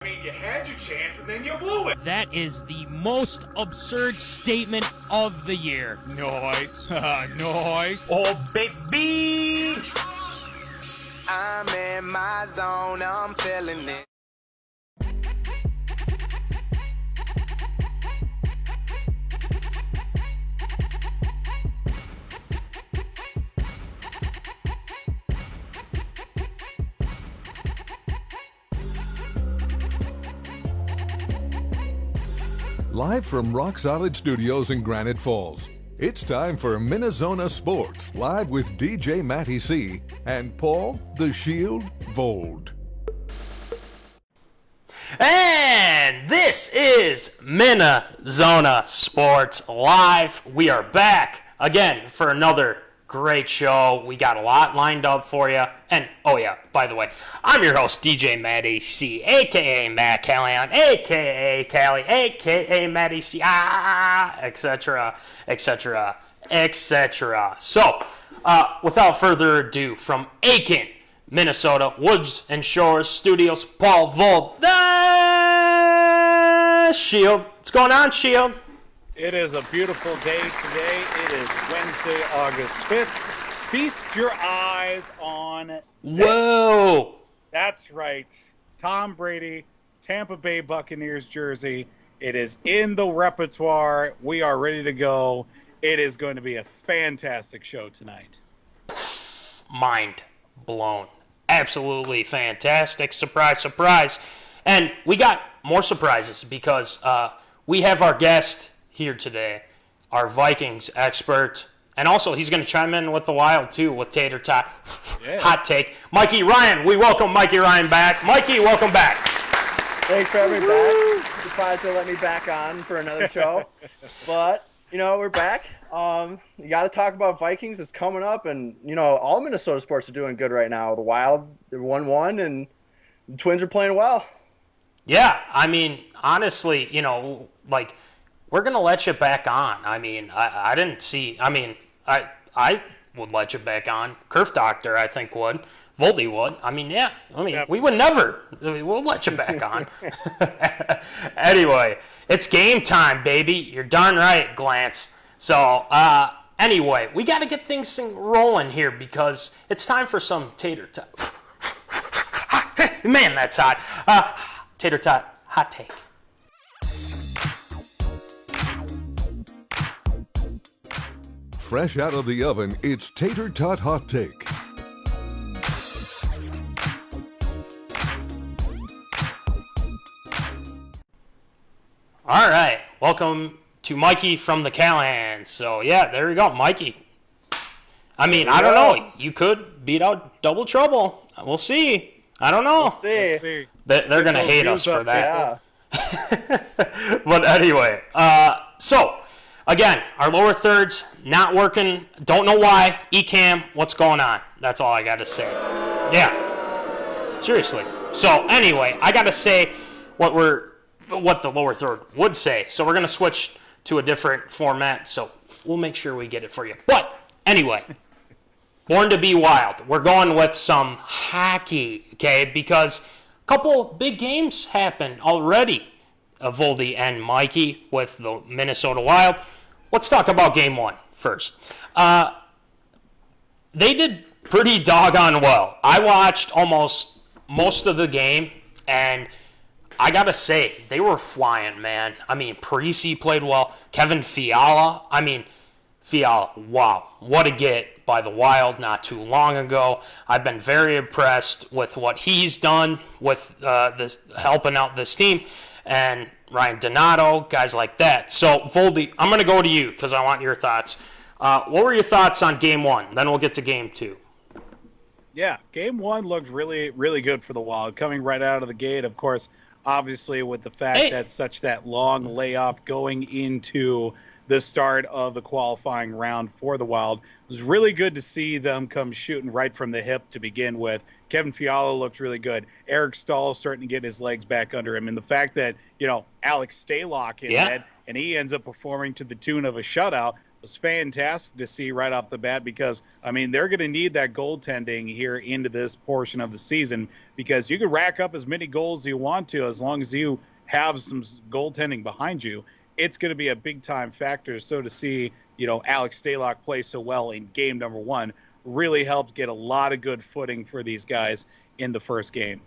I mean, you had your chance and then you blew it. That is the most absurd statement of the year. Nice. Nice. Oh, baby. I'm in my zone, I'm feeling it. Live from Rock Solid Studios in Granite Falls, it's time for MinneZona Sports, live with DJ Matty C. and Paul the Shield Vold. And this is MinneZona Sports Live. We are back again for another great show. We got a lot lined up for you. And, oh yeah, by the way, I'm your host, DJ Matt AC, a.k.a. Matt Callahan, a.k.a. Callie, a.k.a. Matt AC, etc., etc., etc. So, without further ado, from Aiken, Minnesota, Woods and Shores Studios, Paul Vold, the Shield. What's going on, Shield? It is a beautiful day today. It is Wednesday, August 5th. Feast your eyes on... Whoa! That's right. Tom Brady, Tampa Bay Buccaneers jersey. It is in the repertoire. We are ready to go. It is going to be a fantastic show tonight. Mind blown. Absolutely fantastic. Surprise, surprise. And we got more surprises because we have our guest here today, our Vikings expert, and also he's going to chime in with the Wild too with Tater Tot hot take. Mikey Ryan, we welcome Mikey Ryan back. Mikey, welcome back. Thanks for having me back. Surprised they let me back on for another show, but we're back. You got to talk about Vikings. It's coming up, and all Minnesota sports are doing good right now. The Wild, they're 1-1, and the Twins are playing well. Yeah, I mean, honestly, we're going to let you back on. I mean, I didn't see – I mean, I would let you back on. Kerf Doctor, I think, would. Voldy would. I mean, yeah. I mean, we would never – we'll let you back on. Anyway, it's game time, baby. You're darn right, Glance. So, anyway, we got to get things rolling here because it's time for some Tater Tot. Man, that's hot. Tater Tot hot take. Fresh out of the oven, it's Tater Tot Hot Take. All right, welcome to Mikey from the Callahan. So, yeah, there we go, Mikey. I mean, I don't know. You could beat out Double Trouble. We'll see. I don't know. We'll see. They're going to hate us for that. Yeah. But anyway, so... Again, our lower thirds not working. Don't know why. ECAM, what's going on? That's all I got to say. Yeah. Seriously. So anyway, I got to say what the lower third would say. So we're going to switch to a different format. So we'll make sure we get it for you. But anyway, Born to be Wild. We're going with some hockey, okay? Because a couple big games happened already. Voldy and Mikey with the Minnesota Wild. Let's talk about game one first. They did pretty doggone well. I watched almost most of the game, and I got to say, they were flying, man. I mean, Parisi played well. Kevin Fiala, wow, what a get by the Wild not too long ago. I've been very impressed with what he's done with this helping out this team. And Ryan Donato, guys like that. So, Voldy, I'm going to go to you because I want your thoughts. What were your thoughts on game one? Then we'll get to game two. Yeah, game one looked really, really good for the Wild. Coming right out of the gate, of course, obviously with the fact that long layup going into the start of the qualifying round for the Wild. It was really good to see them come shooting right from the hip to begin with. Kevin Fiala looked really good. Eric Stahl starting to get his legs back under him. And the fact that, Alex Stalock in that, and he ends up performing to the tune of a shutout, was fantastic to see right off the bat because, I mean, they're going to need that goaltending here into this portion of the season because you can rack up as many goals as you want to as long as you have some goaltending behind you. It's going to be a big-time factor. So to see, Alex Stalock play so well in game number 1 really helped get a lot of good footing for these guys in the first game.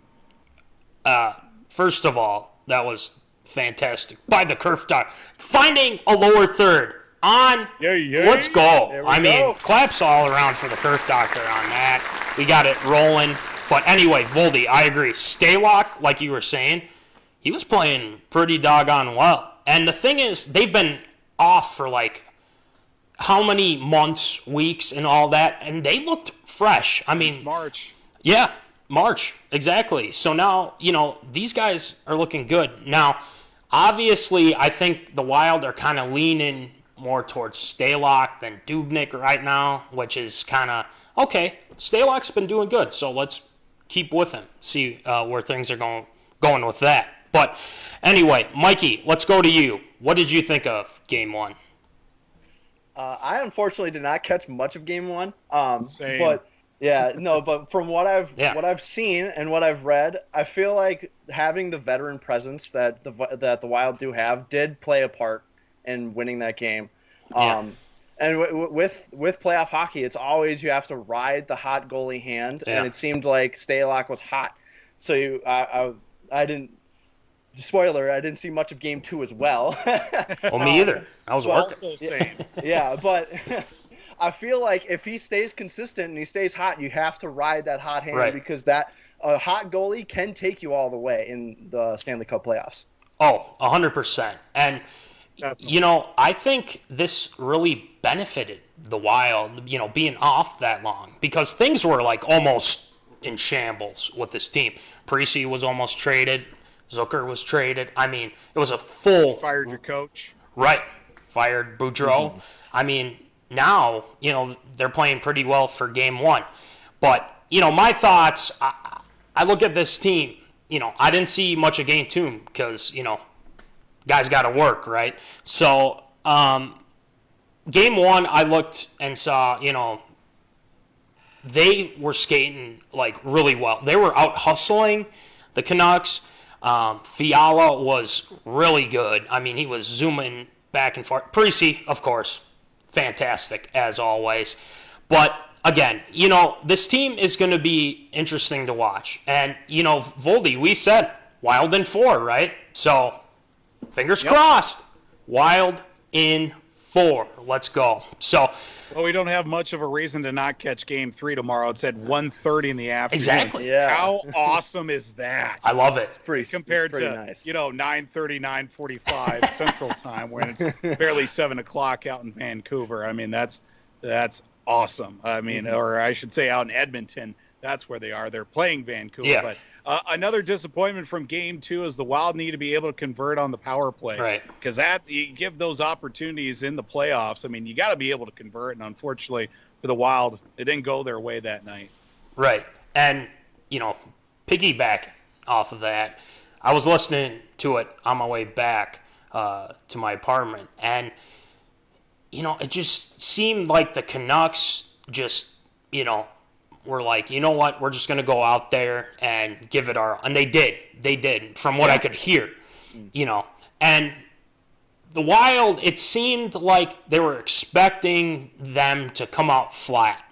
First of all, that was fantastic by the Kerf Doc. Finding a lower third on. Let's go. Mean, claps all around for the Kerf Doctor on that. We got it rolling. But anyway, Voldy, I agree. Stalock, like you were saying, he was playing pretty doggone well. And the thing is, they've been off for like how many months, weeks, and all that, and they looked fresh. I mean, March. Yeah, March, exactly. So now, these guys are looking good. Now, obviously, I think the Wild are kind of leaning more towards Stalock than Dubnyk right now, which is kind of, okay, Stalock's been doing good, so let's keep with him, see where things are going with that. But anyway, Mikey, let's go to you. What did you think of Game 1? I unfortunately did not catch much of Game 1. Same. But from what I've seen and what I've read, I feel like having the veteran presence that the Wild do have did play a part in winning that game. And with playoff hockey, it's always you have to ride the hot goalie hand, and it seemed like Stalock was hot. So I didn't. Spoiler, I didn't see much of Game 2 as well. Well, me either. I was working. Also same. Yeah, but I feel like if he stays consistent and he stays hot, you have to ride that hot hand because a hot goalie can take you all the way in the Stanley Cup playoffs. Oh, 100%. And, I think this really benefited the Wild, being off that long because things were like almost in shambles with this team. Parise was almost traded. Zucker was traded. I mean, it was a full... Fired your coach. Right. Fired Boudreau. Mm-hmm. I mean, now, they're playing pretty well for Game 1. But, my thoughts, I look at this team, I didn't see much of Game 2 because, guys got to work, right? So, Game 1, I looked and saw, they were skating, like, really well. They were out hustling the Canucks. Fiala was really good. I mean, he was zooming back and forth. Parise, of course, fantastic as always. But again, this team is going to be interesting to watch. And, Voldy, we said Wild in 4, right? So, fingers crossed. Wild in 4. Let's go. So, well, we don't have much of a reason to not catch Game 3 tomorrow. It's at 1:30 in the afternoon. Exactly. Yeah. How awesome is that? I love it. Compared to, nice. 9:30, 9:45 Central Time when it's barely 7 o'clock out in Vancouver. I mean, that's awesome. I mean, or I should say out in Edmonton, that's where they are. They're playing Vancouver. Yeah. But another disappointment from Game 2 is the Wild need to be able to convert on the power play. Right. Because you give those opportunities in the playoffs. I mean, you got to be able to convert. And unfortunately for the Wild, it didn't go their way that night. Right. And, piggyback off of that, I was listening to it on my way back to my apartment. And, it just seemed like the Canucks just, were like, you know what, we're just going to go out there and give it our... And they did, from what I could hear, And the Wild, it seemed like they were expecting them to come out flat.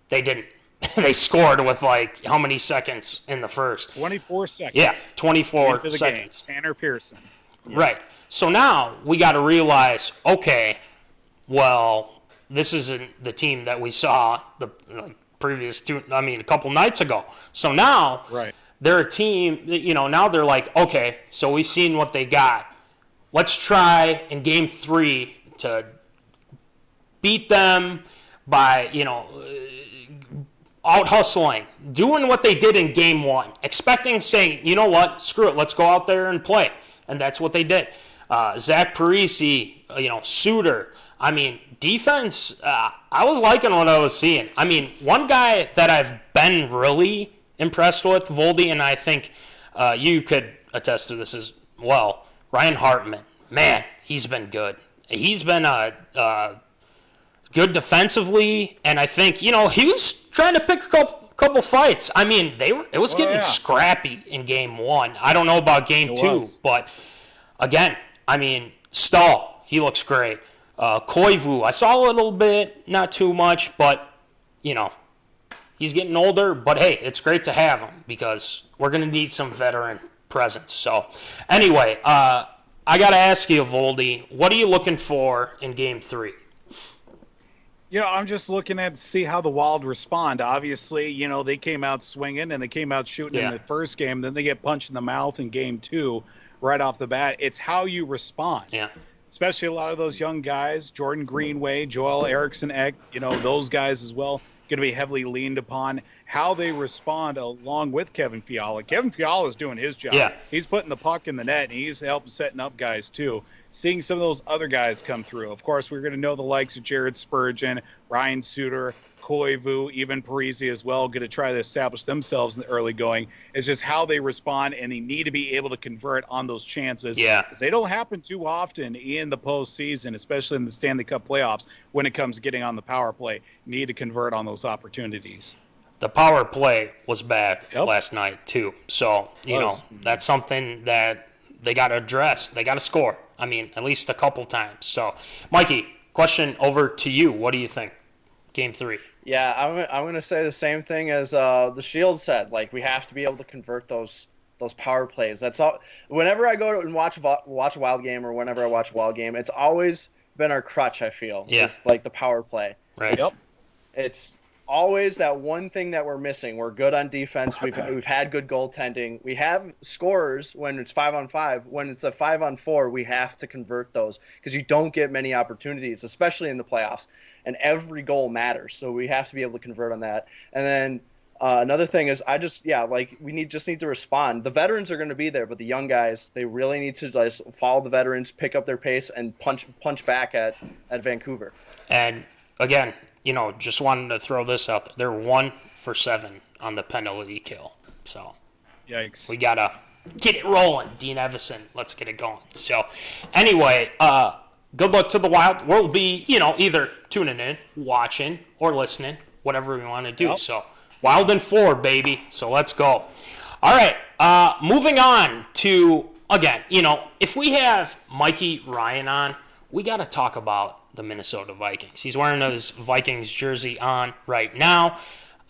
They didn't. They scored with, like, how many seconds in the first? 24 seconds. Yeah, 24 into the seconds. Game. Tanner Pearson. Yeah. Right. So now we got to realize, okay, well, this isn't the team that we saw the previous a couple nights ago. So now they're a team, now they're like, okay, so we've seen what they got. Let's try in Game 3 to beat them by, out hustling, doing what they did in Game 1, saying, you know what, screw it, let's go out there and play. And that's what they did. Zach Parise, Suter. I mean, defense, I was liking what I was seeing. I mean, one guy that I've been really impressed with, Voldy, and I think you could attest to this as well, Ryan Hartman. Man, he's been good. He's been a good defensively, and I think, he was trying to pick a couple fights. I mean, it was getting scrappy in game 1. I don't know about game 2, but again, I mean, Stahl, he looks great. Koivu, I saw a little bit, not too much, but, he's getting older. But, hey, it's great to have him because we're going to need some veteran presence. So, anyway, I got to ask you, Voldy, what are you looking for in game 3? I'm just looking to see how the Wild respond. Obviously, they came out swinging and they came out shooting in the first game. Then they get punched in the mouth in game 2 right off the bat. It's how you respond. Yeah. Especially a lot of those young guys, Jordan Greenway, Joel Eriksson-Ek, those guys as well, going to be heavily leaned upon. How they respond along with Kevin Fiala. Kevin Fiala is doing his job. Yeah. He's putting the puck in the net, and he's helping setting up guys too. Seeing some of those other guys come through. Of course, we're going to know the likes of Jared Spurgeon, Ryan Suter, Koivu, even Parisi as well, going to try to establish themselves in the early going. It's just how they respond, and they need to be able to convert on those chances. Yeah. Because they don't happen too often in the postseason, especially in the Stanley Cup playoffs, when it comes to getting on the power play. Need to convert on those opportunities. The power play was bad last night, too. So, that's something that they got to address. They got to score. I mean, at least a couple times. So, Mikey, question over to you. What do you think? Game 3. Yeah, I'm going to say the same thing as the Shield said. Like, we have to be able to convert those power plays. That's all. Whenever I go and watch a Wild game, or whenever I watch a Wild game, it's always been our crutch, I feel. Yeah. It's like the power play. Right. It's always that one thing that we're missing. We're good on defense. We've had good goaltending. We have scorers when it's 5-on-5. When it's a 5-on-4, we have to convert those because you don't get many opportunities, especially in the playoffs. And every goal matters, so we have to be able to convert on that. And then another thing is, we just need to respond. The veterans are going to be there, but the young guys, they really need to just follow the veterans, pick up their pace, and punch back at Vancouver. And again, just wanted to throw this out there. They're 1 for 7 on the penalty kill. So, Yikes. We gotta get it rolling, Dean Evison. Let's get it going. So, anyway, good luck to the Wild. We'll be, either tuning in, watching, or listening, whatever we want to do. Yep. So, Wild in 4, baby. So, let's go. All right, moving on to, again, if we have Mikey Ryan on, we got to talk about the Minnesota Vikings. He's wearing his Vikings jersey on right now.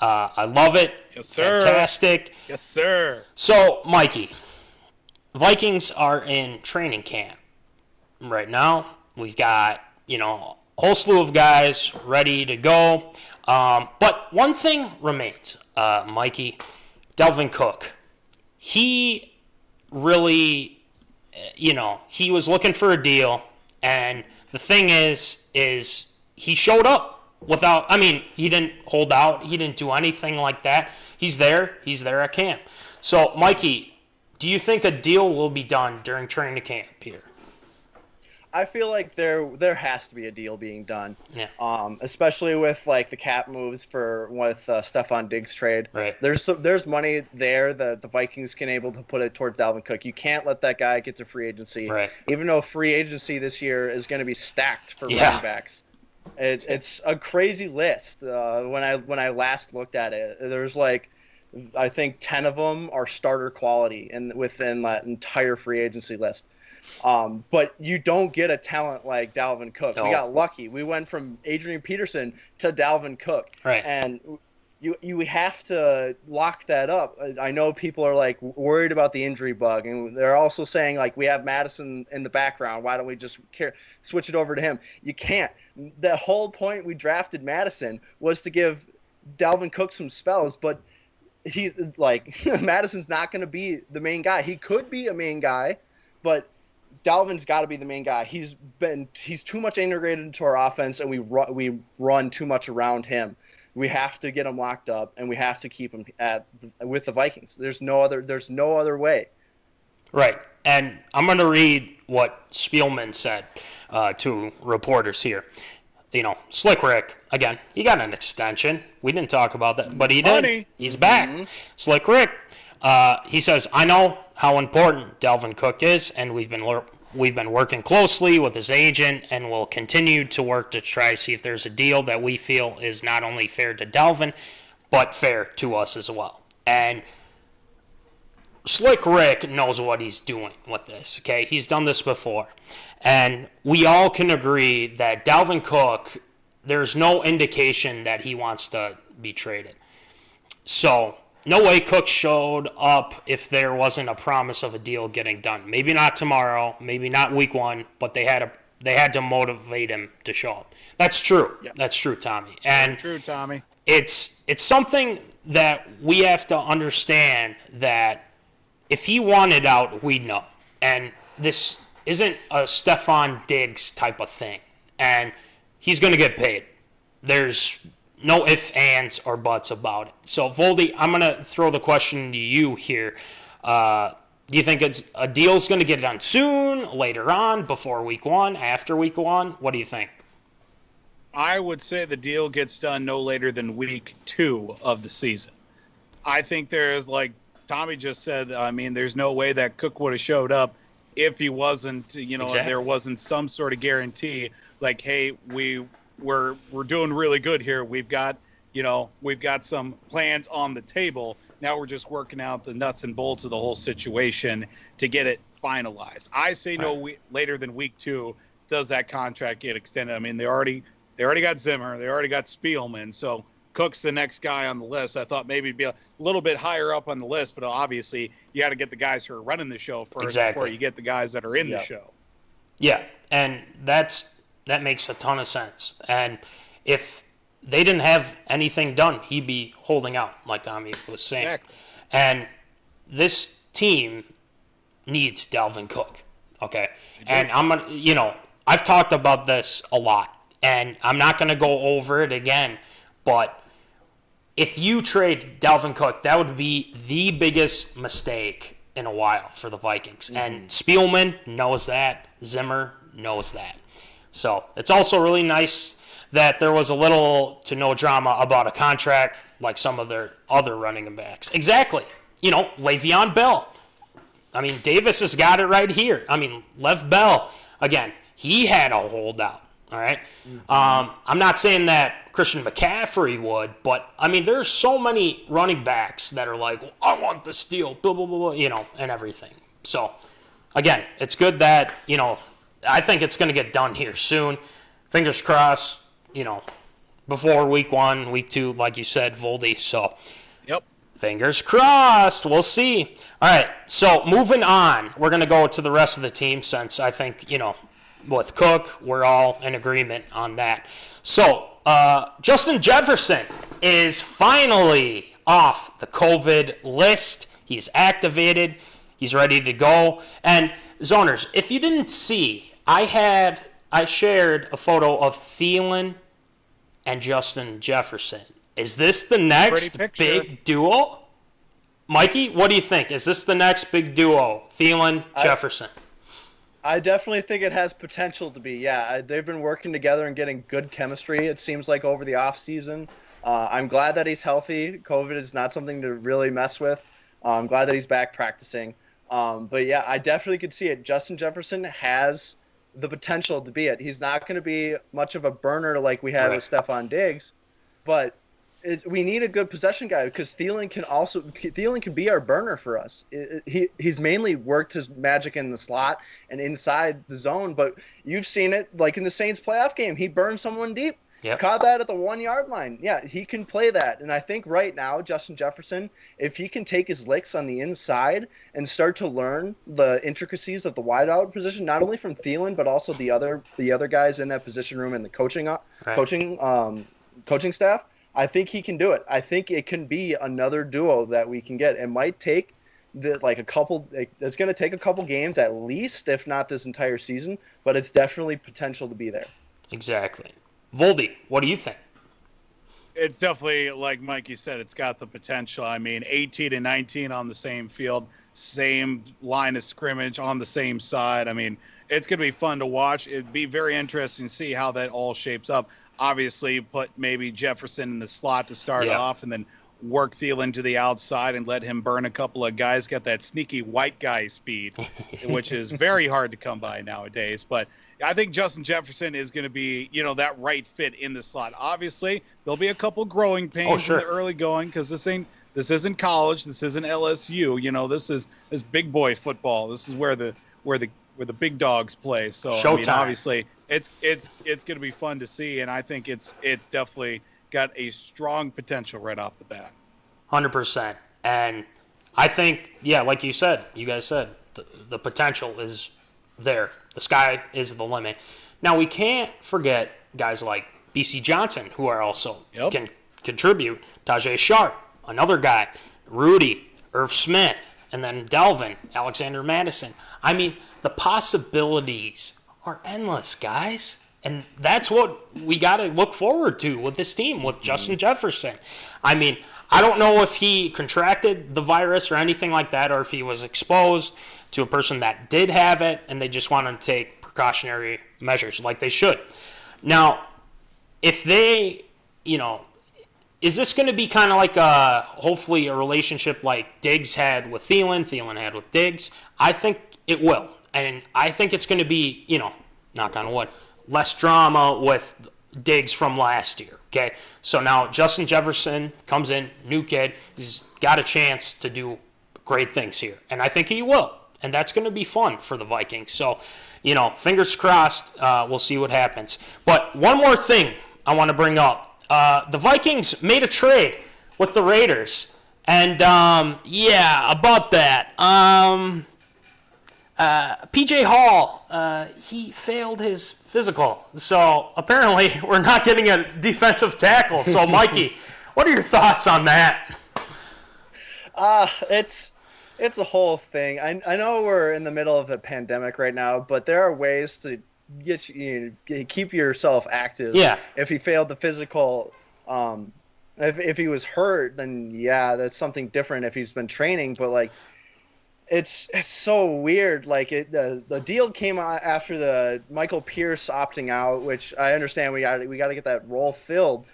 I love it. Yes, sir. Fantastic. Yes, sir. So, Mikey, Vikings are in training camp right now. We've got, a whole slew of guys ready to go. But one thing remains, Mikey, Dalvin Cook. He really, he was looking for a deal. And the thing is he showed up without, he didn't hold out. He didn't do anything like that. He's there at camp. So, Mikey, do you think a deal will be done during training camp here? I feel like there has to be a deal being done. Yeah. Especially with the cap moves with Stephon Diggs trade. Right. There's money there that the Vikings can able to put it toward Dalvin Cook. You can't let that guy get to free agency. Right. Even though free agency this year is going to be stacked for running backs. It's a crazy list. When I last looked at it, there's I think 10 of them are starter quality within that entire free agency list. But you don't get a talent like Dalvin Cook. No. We got lucky. We went from Adrian Peterson to Dalvin Cook. Right. And you have to lock that up. I know people are worried about the injury bug, and they're also saying we have Madison in the background. Why don't we just switch it over to him? You can't. The whole point we drafted Madison was to give Dalvin Cook some spells, but he's Madison's not going to be the main guy. He could be a main guy, but Dalvin's got to be the main guy. He's too much integrated into our offense, and we run too much around him. We have to get him locked up, and we have to keep him with the Vikings. There's no other way. Right. And I'm going to read what Spielman said to reporters here. Slick Rick, again, he got an extension. We didn't talk about that, but he did. Money. He's back. Mm-hmm. Slick Rick, he says, I know how important Dalvin Cook is, and we've been we've been working closely with his agent, and we'll continue to work to try to see if there's a deal that we feel is not only fair to Dalvin, but fair to us as well. And Slick Rick knows what he's doing with this, okay? He's done this before. And we all can agree that Dalvin Cook, there's no indication that he wants to be traded. So, no way Cook showed up if there wasn't a promise of a deal getting done. Maybe not tomorrow, maybe not week 1, but they had to motivate him to show up. That's true. Yep. That's true, Tommy. And true, Tommy. It's something that we have to understand that if he wanted out, we'd know. And this isn't a Stephon Diggs type of thing. And he's going to get paid. There's no ifs, ands, or buts about it. So, Voldy, I'm going to throw the question to you here. Do you think a deal's going to get done soon, later on, before week 1, after week 1? What do you think? I would say the deal gets done no later than week 2 of the season. I think there's, like Tommy just said, I mean, there's no way that Cook would have showed up if he wasn't, exactly. There wasn't some sort of guarantee like, hey, we're doing really good here. We've got some plans on the table. Now we're just working out the nuts and bolts of the whole situation to get it finalized. I say later than week 2 does that contract get extended. I mean, they already got Zimmer, they already got Spielman, so Cook's the next guy on the list. I thought maybe it'd be a little bit higher up on the list, but obviously you got to get the guys who are running the show first before you get the guys that are in the show. Yeah, and that makes a ton of sense. And if they didn't have anything done, he'd be holding out, like Tommy was saying. Exactly. And this team needs Dalvin Cook, okay? And I'm going to, I've talked about this a lot, and I'm not going to go over it again, but if you trade Dalvin Cook, that would be the biggest mistake in a while for the Vikings. Mm-hmm. And Spielman knows that. Zimmer knows that. So it's also really nice that there was a little to no drama about a contract like some of their other running backs. Exactly. Le'Veon Bell. I mean, Davis has got it right here. I mean, Lev Bell, again, he had a holdout. All right. Mm-hmm. I'm not saying that Christian McCaffrey would, but I mean, there's so many running backs that are like, well, I want the steal, blah, blah, blah, blah, and everything. So, again, it's good that, I think it's going to get done here soon. Fingers crossed, before week 1, week 2, like you said, Voldy. So, yep. Fingers crossed. We'll see. All right. So, moving on, we're going to go to the rest of the team since I think, with Cook, we're all in agreement on that. So, Justin Jefferson is finally off the COVID list. He's activated. He's ready to go. And, Zoners, if you didn't see, I shared a photo of Thielen and Justin Jefferson. Is this the next big duo? Mikey, what do you think? Is this the next big duo, Thielen, Jefferson? I definitely think it has potential to be. Yeah, they've been working together and getting good chemistry, it seems like, over the offseason. I'm glad that he's healthy. COVID is not something to really mess with. I'm glad that he's back practicing. But, yeah, I definitely could see it. Justin Jefferson has the potential to be it. He's not going to be much of a burner like we had with Stephon Diggs, but we need a good possession guy because Thielen can be our burner for us. He's mainly worked his magic in the slot and inside the zone, but you've seen it like in the Saints playoff game. He burned someone deep. Yep. Caught that at the 1-yard line. Yeah, he can play that. And I think right now, Justin Jefferson, if he can take his licks on the inside and start to learn the intricacies of the wideout position, not only from Thielen, but also the other guys in that position room and the coaching staff, I think he can do it. I think it can be another duo that we can get. It might take it's going to take a couple games at least, if not this entire season, but it's definitely potential to be there. Exactly. Voldy, what do you think? It's definitely, like Mikey said, it's got the potential. I mean, 18 and 19 on the same field, same line of scrimmage on the same side. I mean, it's going to be fun to watch. It'd be very interesting to see how that all shapes up. Obviously, put maybe Jefferson in the slot to start off, and then work Thielen to the outside and let him burn a couple of guys. Got that sneaky white guy speed, which is very hard to come by nowadays. But I think Justin Jefferson is going to be, that right fit in the slot. Obviously, there'll be a couple growing pains in the early going because this isn't college. This isn't LSU. This is big boy football. This is where the big dogs play. So obviously, it's going to be fun to see, and I think it's definitely got a strong potential right off the bat. 100%. And I think, like you guys said, the potential is there. The sky is the limit. Now, we can't forget guys like B.C. Johnson, who are also can contribute. Tajay Sharp, another guy. Rudy, Irv Smith, and then Delvin, Alexander Madison. I mean, the possibilities are endless, guys. And that's what we got to look forward to with this team, with Justin Jefferson. I mean, I don't know if he contracted the virus or anything like that, or if he was exposed to a person that did have it and they just wanted to take precautionary measures like they should. Now, if they, is this going to be kind of like hopefully a relationship like Diggs had with Thielen had with Diggs? I think it will. And I think it's going to be, knock on wood, less drama with Diggs from last year, okay? So now Justin Jefferson comes in, new kid. He's got a chance to do great things here, and I think he will. And that's going to be fun for the Vikings. So, fingers crossed, we'll see what happens. But one more thing I want to bring up. The Vikings made a trade with the Raiders. And, about that. PJ Hall, he failed his physical. So apparently we're not getting a defensive tackle. So, Mikey, what are your thoughts on that? It's a whole thing. I know we're in the middle of a pandemic right now, but there are ways to keep yourself active. Yeah. If he failed the physical, if he was hurt, then that's something different. If he's been training, but it's so weird. The deal came out after the Michael Pierce opting out, which I understand we got to get that role filled,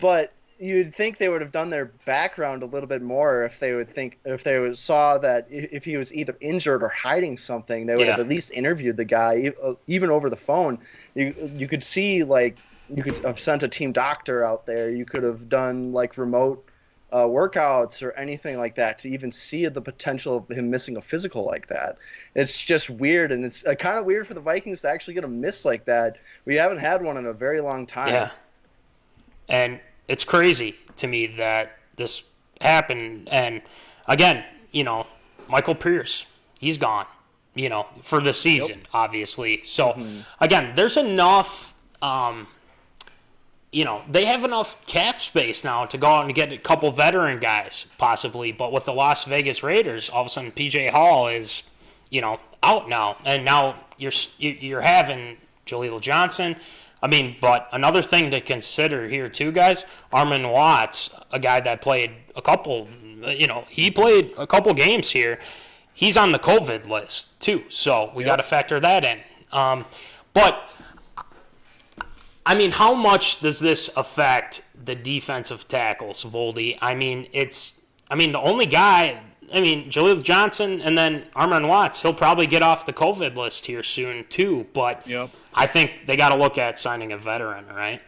but you'd think they would have done their background a little bit more if they saw that if he was either injured or hiding something, they would have at least interviewed the guy, even over the phone. You could see, you could have sent a team doctor out there. You could have done remote workouts or anything like that to even see the potential of him missing a physical like that. It's just weird, and it's kind of weird for the Vikings to actually get a miss like that. We haven't had one in a very long time. Yeah, and it's crazy to me that this happened. And again, Michael Pierce, he's gone, for the season, obviously. So again, there's enough, they have enough cap space now to go out and get a couple veteran guys possibly. But with the Las Vegas Raiders, all of a sudden PJ Hall is, out now. And now you're having Jaleel Johnson. But another thing to consider here too, guys, Armon Watts, a guy that played he played a couple games here. He's on the COVID list too, so we got to factor that in. But how much does this affect the defensive tackles, Voldy? The only guy, Jaleel Johnson and then Armon Watts, he'll probably get off the COVID list here soon too, but I think they got to look at signing a veteran, right?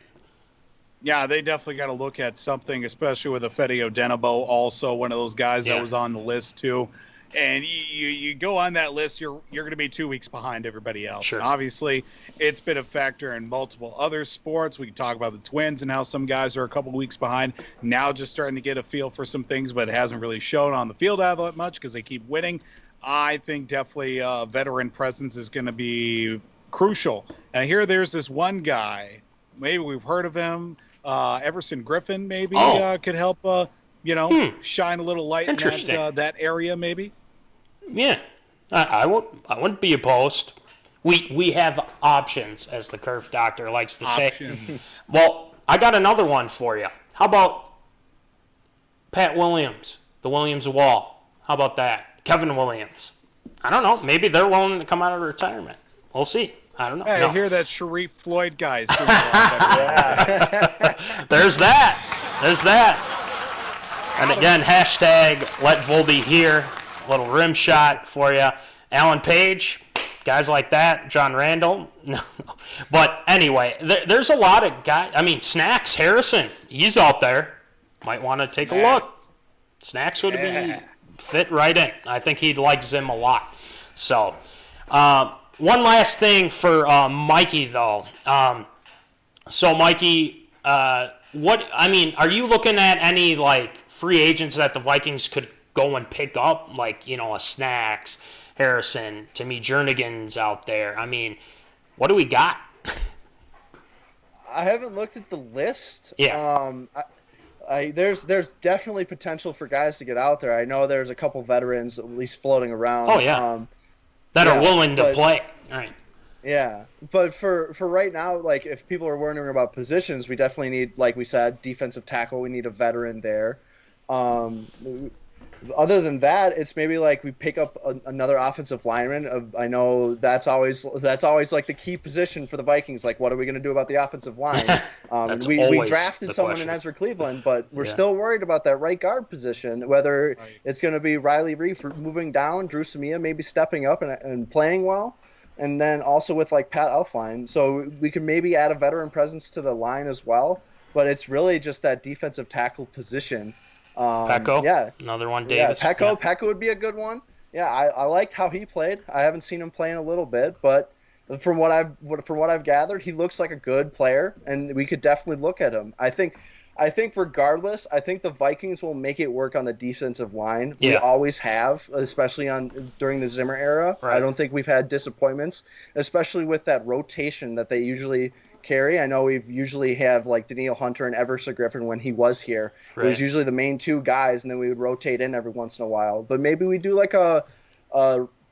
Yeah, they definitely got to look at something, especially with Ifeadi Odenigbo, also one of those guys that was on the list too. And you go on that list, you're going to be 2 weeks behind everybody else. Sure. And obviously, it's been a factor in multiple other sports. We can talk about the Twins and how some guys are a couple weeks behind. Now just starting to get a feel for some things, but it hasn't really shown on the field all that much because they keep winning. I think definitely veteran presence is going to be crucial. And here there's this one guy, maybe we've heard of him, Everson Griffin maybe could help, shine a little light in that area maybe. Yeah, I wouldn't be opposed. We have options, as the Curve Doctor likes to say. Well, I got another one for you. How about Pat Williams, the Williams Wall? How about that? Kevin Williams. I don't know. Maybe they're willing to come out of retirement. We'll see. I don't know. Hey, I hear that Sharif Floyd guy is doing There's that. And again, hashtag let Voldy hear. Little rim shot for you. Alan Page, guys like that. John Randall. No. But anyway, there's a lot of guys. I mean, Snacks Harrison, he's out there. Might want to take a look. Snacks would be fit right in. I think he likes him a lot. So, one last thing for Mikey, though. So, Mikey, are you looking at any, like, free agents that the Vikings could go and pick up? Like, a Snacks, Harrison, Timmy Jernigan's out there. I mean, what do we got? I haven't looked at the list. Yeah. There's definitely potential for guys to get out there. I know there's a couple veterans at least floating around. Oh, yeah. That are willing to play. All right. Yeah, but for right now, like, if people are wondering about positions, we definitely need, like we said, defensive tackle. We need a veteran there. Other than that, it's maybe like we pick up another offensive lineman. I know that's always like the key position for the Vikings. Like, what are we going to do about the offensive line? We drafted someone in Ezra Cleveland, but we're still worried about that right guard position. Whether it's going to be Riley Reef moving down, Drew Samia maybe stepping up and playing well. And then also with, like, Pat Elflein. So we could maybe add a veteran presence to the line as well. But it's really just that defensive tackle position. Pecco? Yeah. Another one, Davis? Yeah, Pecco would be a good one. Yeah, I liked how he played. I haven't seen him play in a little bit. But from what I've gathered, he looks like a good player. And we could definitely look at him. I think regardless, I think the Vikings will make it work on the defensive line. Yeah. We always have, especially during the Zimmer era. Right. I don't think we've had disappointments, especially with that rotation that they usually carry. I know we've usually have, like, Daniil Hunter and Everson Griffin when he was here. Right. It was usually the main two guys, and then we would rotate in every once in a while. But maybe we do like a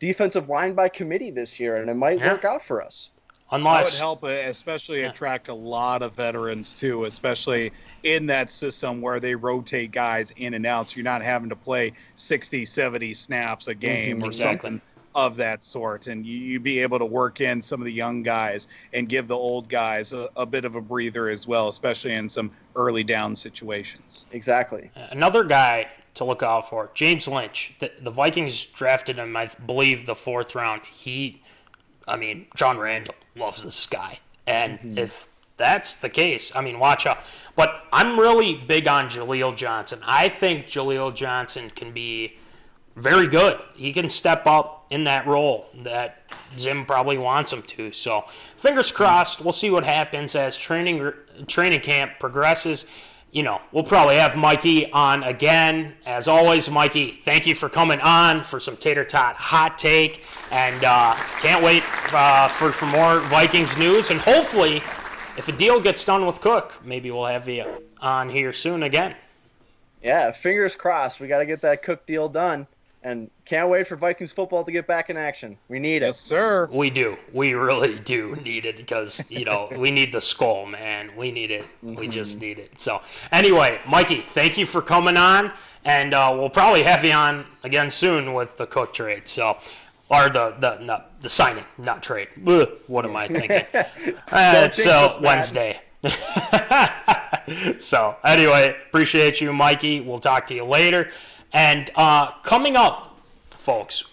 defensive line by committee this year, and it might work out for us. That would help, especially attract a lot of veterans, too, especially in that system where they rotate guys in and out. So you're not having to play 60, 70 snaps a game or something of that sort. And you'd be able to work in some of the young guys and give the old guys a bit of a breather as well, especially in some early down situations. Exactly. Another guy to look out for, James Lynch. The Vikings drafted him, I believe, the 4th round. John Randall loves this guy. And if that's the case, watch out. But I'm really big on Jaleel Johnson. I think Jaleel Johnson can be very good. He can step up in that role that Zim probably wants him to. So fingers crossed. We'll see what happens as training camp progresses. We'll probably have Mikey on again. As always, Mikey, thank you for coming on for some Tater Tot hot take. And can't wait for more Vikings news. And hopefully, if a deal gets done with Cook, maybe we'll have you on here soon again. Yeah, fingers crossed. We got to get that Cook deal done. And can't wait for Vikings football to get back in action. We need it. Yes, sir. We do. We really do need it because, we need the skull, man. We need it. We just need it. So, anyway, Mikey, thank you for coming on. And we'll probably have you on again soon with the Cook trade. So, or the signing, not trade. Ugh, what am I thinking? It's Wednesday. So, anyway, appreciate you, Mikey. We'll talk to you later. And coming up, folks,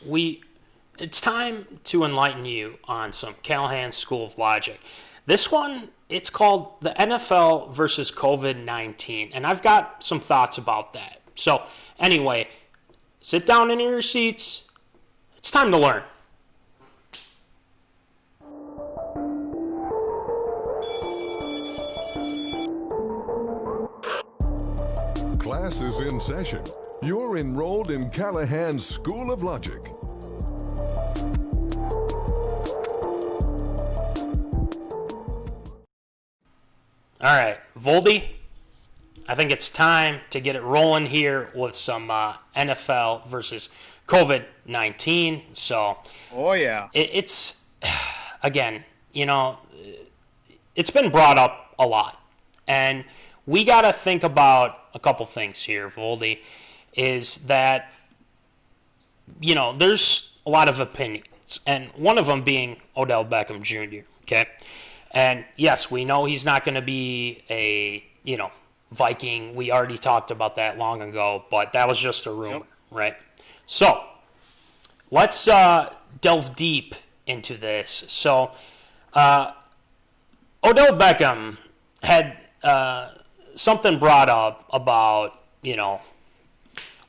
it's time to enlighten you on some Callahan School of Logic. This one, it's called the NFL versus COVID-19, and I've got some thoughts about that. So, anyway, sit down in your seats. It's time to learn. Class is in session. You're enrolled in Callahan's School of Logic. All right, Voldy, I think it's time to get it rolling here with some NFL versus COVID-19. So, oh yeah, it's again, it's been brought up a lot, and we got to think about a couple things here, Voldy. Is that, there's a lot of opinions, and one of them being Odell Beckham Jr., okay? And, yes, we know he's not going to be a, Viking. We already talked about that long ago, but that was just a rumor, right? So let's delve deep into this. So Odell Beckham had something brought up about,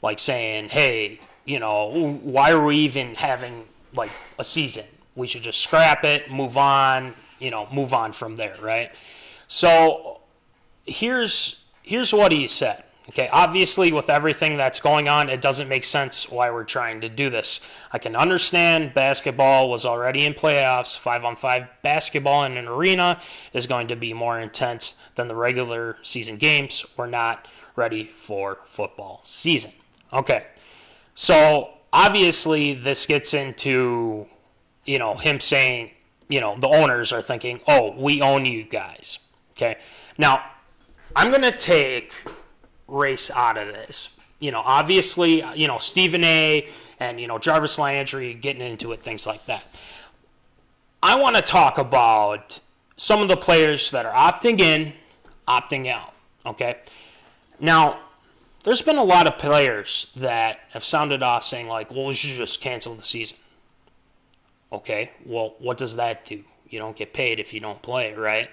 like saying, hey, why are we even having like a season? We should just scrap it, move on from there, right? So here's what he said. Okay, obviously with everything that's going on, it doesn't make sense why we're trying to do this. I can understand basketball was already in playoffs. 5-on-5 basketball in an arena is going to be more intense than the regular season games. We're not ready for football season. Okay, so obviously this gets into, him saying, the owners are thinking, oh, we own you guys. Okay, now I'm going to take race out of this. Obviously, Stephen A. and, Jarvis Landry getting into it, things like that. I want to talk about some of the players that are opting in, opting out, okay? Now, there's been a lot of players that have sounded off saying, like, well, we should just cancel the season. Okay, well, what does that do? You don't get paid if you don't play, right?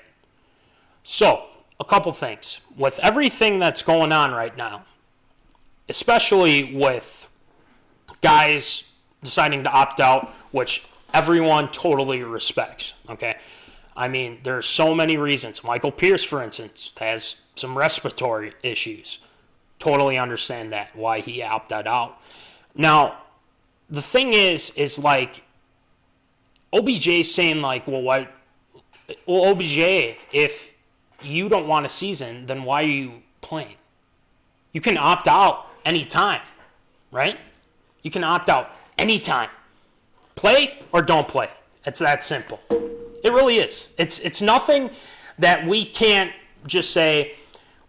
So, a couple things. With everything that's going on right now, especially with guys deciding to opt out, which everyone totally respects, okay? I mean, there's so many reasons. Michael Pierce, for instance, has some respiratory issues. Totally understand that, why he opted out. Now, the thing is like, OBJ saying like, well, OBJ, if you don't want a season, then why are you playing? You can opt out anytime, right? You can opt out anytime. Play or don't play. It's that simple. It really is. It's nothing that we can't just say,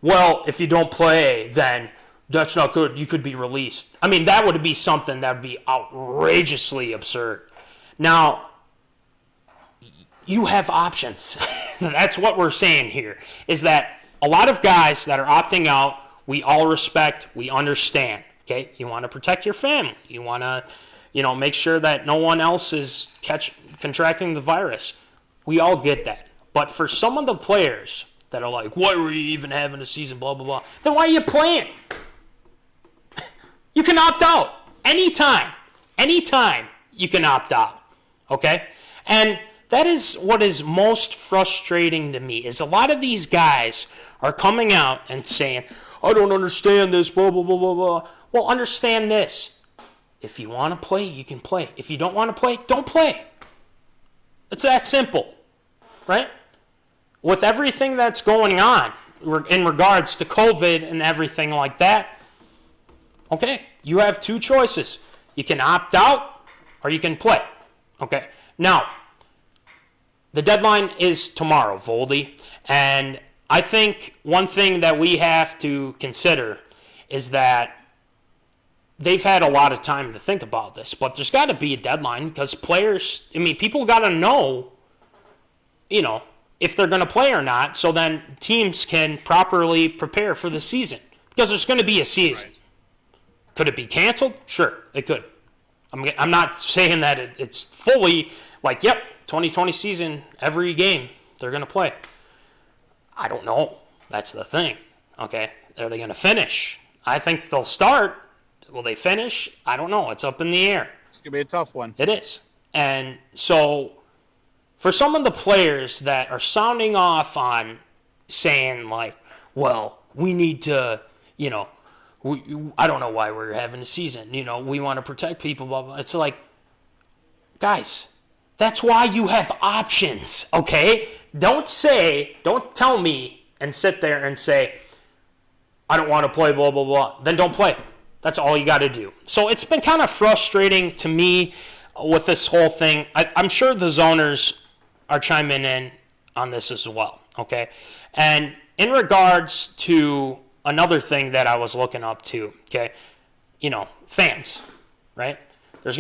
well, if you don't play, then that's not good. You could be released. I mean, that would be something that would be outrageously absurd. Now, you have options. That's what we're saying here, is that a lot of guys that are opting out, we all respect, we understand, okay? You want to protect your family. You want to, make sure that no one else is contracting the virus. We all get that. But for some of the players that are like, why were you even having a season, blah, blah, blah, then why are you playing? You can opt out anytime. Anytime you can opt out, okay? And that is what is most frustrating to me, is a lot of these guys are coming out and saying, I don't understand this, blah, blah, blah, blah, blah. Well, understand this. If you want to play, you can play. If you don't want to play, don't play. It's that simple, right? With everything that's going on in regards to COVID and everything like that, okay, you have two choices. You can opt out or you can play, okay? Now, the deadline is tomorrow, Voldy, and I think one thing that we have to consider is that they've had a lot of time to think about this, but there's got to be a deadline because people got to know, if they're going to play or not, so then teams can properly prepare for the season because there's going to be a season. Right. Could it be canceled? Sure, it could. I'm not saying that it's fully like, yep, 2020 season, every game they're going to play. I don't know. That's the thing. Okay. Are they going to finish? I think they'll start. Will they finish? I don't know. It's up in the air. It's going to be a tough one. It is. And so for some of the players that are sounding off on saying like, well, we need to, I don't know why we're having a season. We want to protect people, blah, blah. It's like, guys, that's why you have options, okay? Don't tell me and sit there and say, I don't want to play, blah, blah, blah. Then don't play. That's all you got to do. So it's been kind of frustrating to me with this whole thing. I'm sure the zoners are chiming in on this as well, okay? And in regards to another thing that I was looking up to, okay, fans, right? Are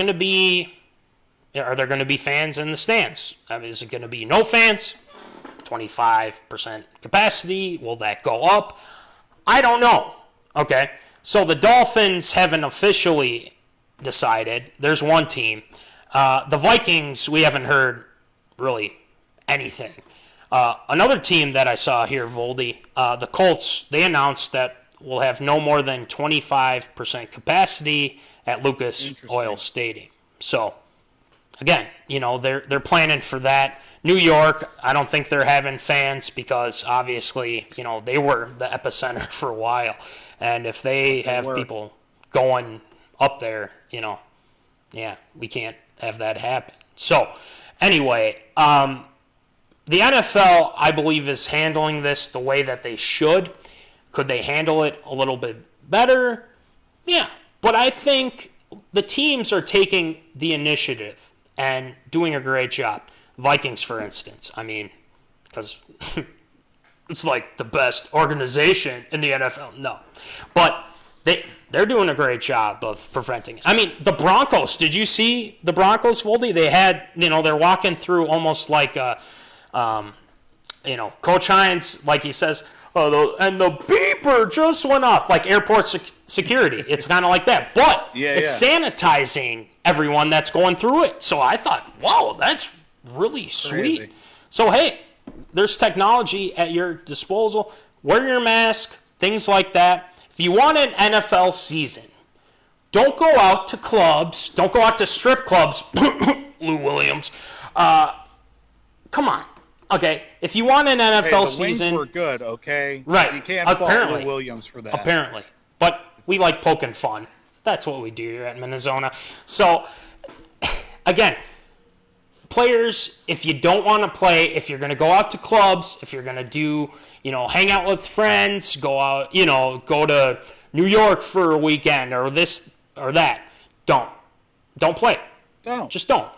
there going to be fans in the stands? I mean, is it going to be no fans? 25% capacity? Will that go up? I don't know. Okay. So the Dolphins haven't officially decided. There's one team. The Vikings, we haven't heard really anything. Another team that I saw here, Voldy, the Colts, they announced that we'll have no more than 25% capacity at Lucas Oil Stadium. So, again, they're planning for that. New York, I don't think they're having fans because obviously, they were the epicenter for a while. And if they have people going up there, we can't have that happen. So, anyway, the NFL, I believe, is handling this the way that they should. Could they handle it a little bit better? Yeah. But I think the teams are taking the initiative and doing a great job. Vikings, for instance. I mean, because it's like the best organization in the NFL. No. But they're doing a great job of preventing it. I mean, the Broncos, did you see the Broncos, Voldy? They had, they're walking through almost like Coach Hines, like he says, and the beeper just went off, like airport security. It's kind of like that. But it's sanitizing everyone that's going through it. So I thought, wow, that's really sweet. Crazy. So, hey, there's technology at your disposal. Wear your mask, things like that. If you want an NFL season, don't go out to clubs. Don't go out to strip clubs, Lou Williams. Come on. Okay, if you want an NFL season... the wings were good, okay? Right. You can't fault Lou Williams for that. Apparently. But we like poking fun. That's what we do here at MinneZona. So, again, players, if you don't want to play, if you're going to go out to clubs, if you're going to do, hang out with friends, go out, go to New York for a weekend or this or that, don't play. Don't. Just don't.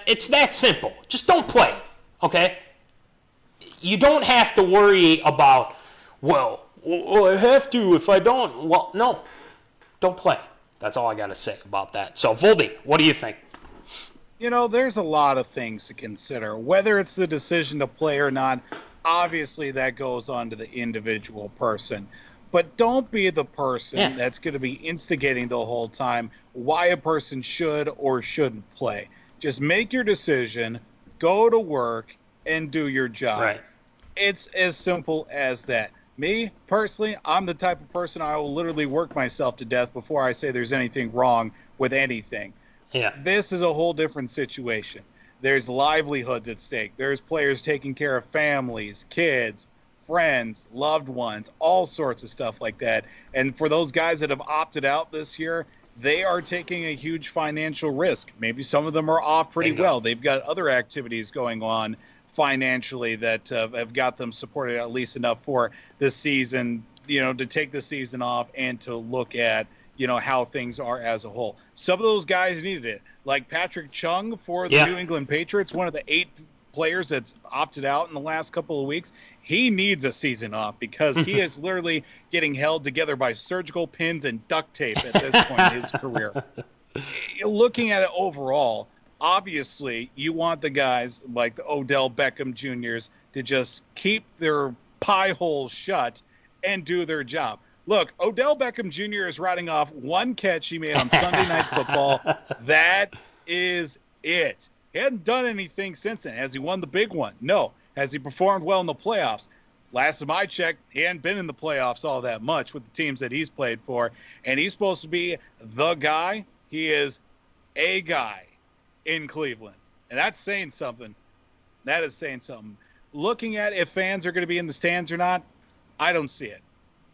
It's that simple. Just don't play. Okay? You don't have to worry about, well, I have to if I don't. Well, no. Don't play. That's all I got to say about that. So, Voldy, what do you think? There's a lot of things to consider. Whether it's the decision to play or not, obviously that goes on to the individual person. But don't be the person that's going to be instigating the whole time why a person should or shouldn't play. Just make your decision, go to work, and do your job. Right. It's as simple as that. Me, personally, I'm the type of person I will literally work myself to death before I say there's anything wrong with anything. Yeah. This is a whole different situation. There's livelihoods at stake. There's players taking care of families, kids, friends, loved ones, all sorts of stuff like that. And for those guys that have opted out this year, they are taking a huge financial risk. Maybe some of them are off pretty well. They've got other activities going on financially that have got them supported at least enough for this season, to take the season off and to look at, how things are as a whole. Some of those guys needed it, like Patrick Chung for the New England Patriots, one of the 8 players that's opted out in the last couple of weeks. He needs a season off because he is literally getting held together by surgical pins and duct tape at this point in his career. Looking at it overall, obviously you want the guys like the Odell Beckham Jr.'s to just keep their pie holes shut and do their job. Look, Odell Beckham Jr. is riding off one catch he made on Sunday Night Football. That is it. He hadn't done anything since then. Has he won the big one? No. Has he performed well in the playoffs? Last time I checked, he hadn't been in the playoffs all that much with the teams that he's played for. And he's supposed to be the guy. He is a guy in Cleveland. And that's saying something. That is saying something. Looking at if fans are going to be in the stands or not, I don't see it.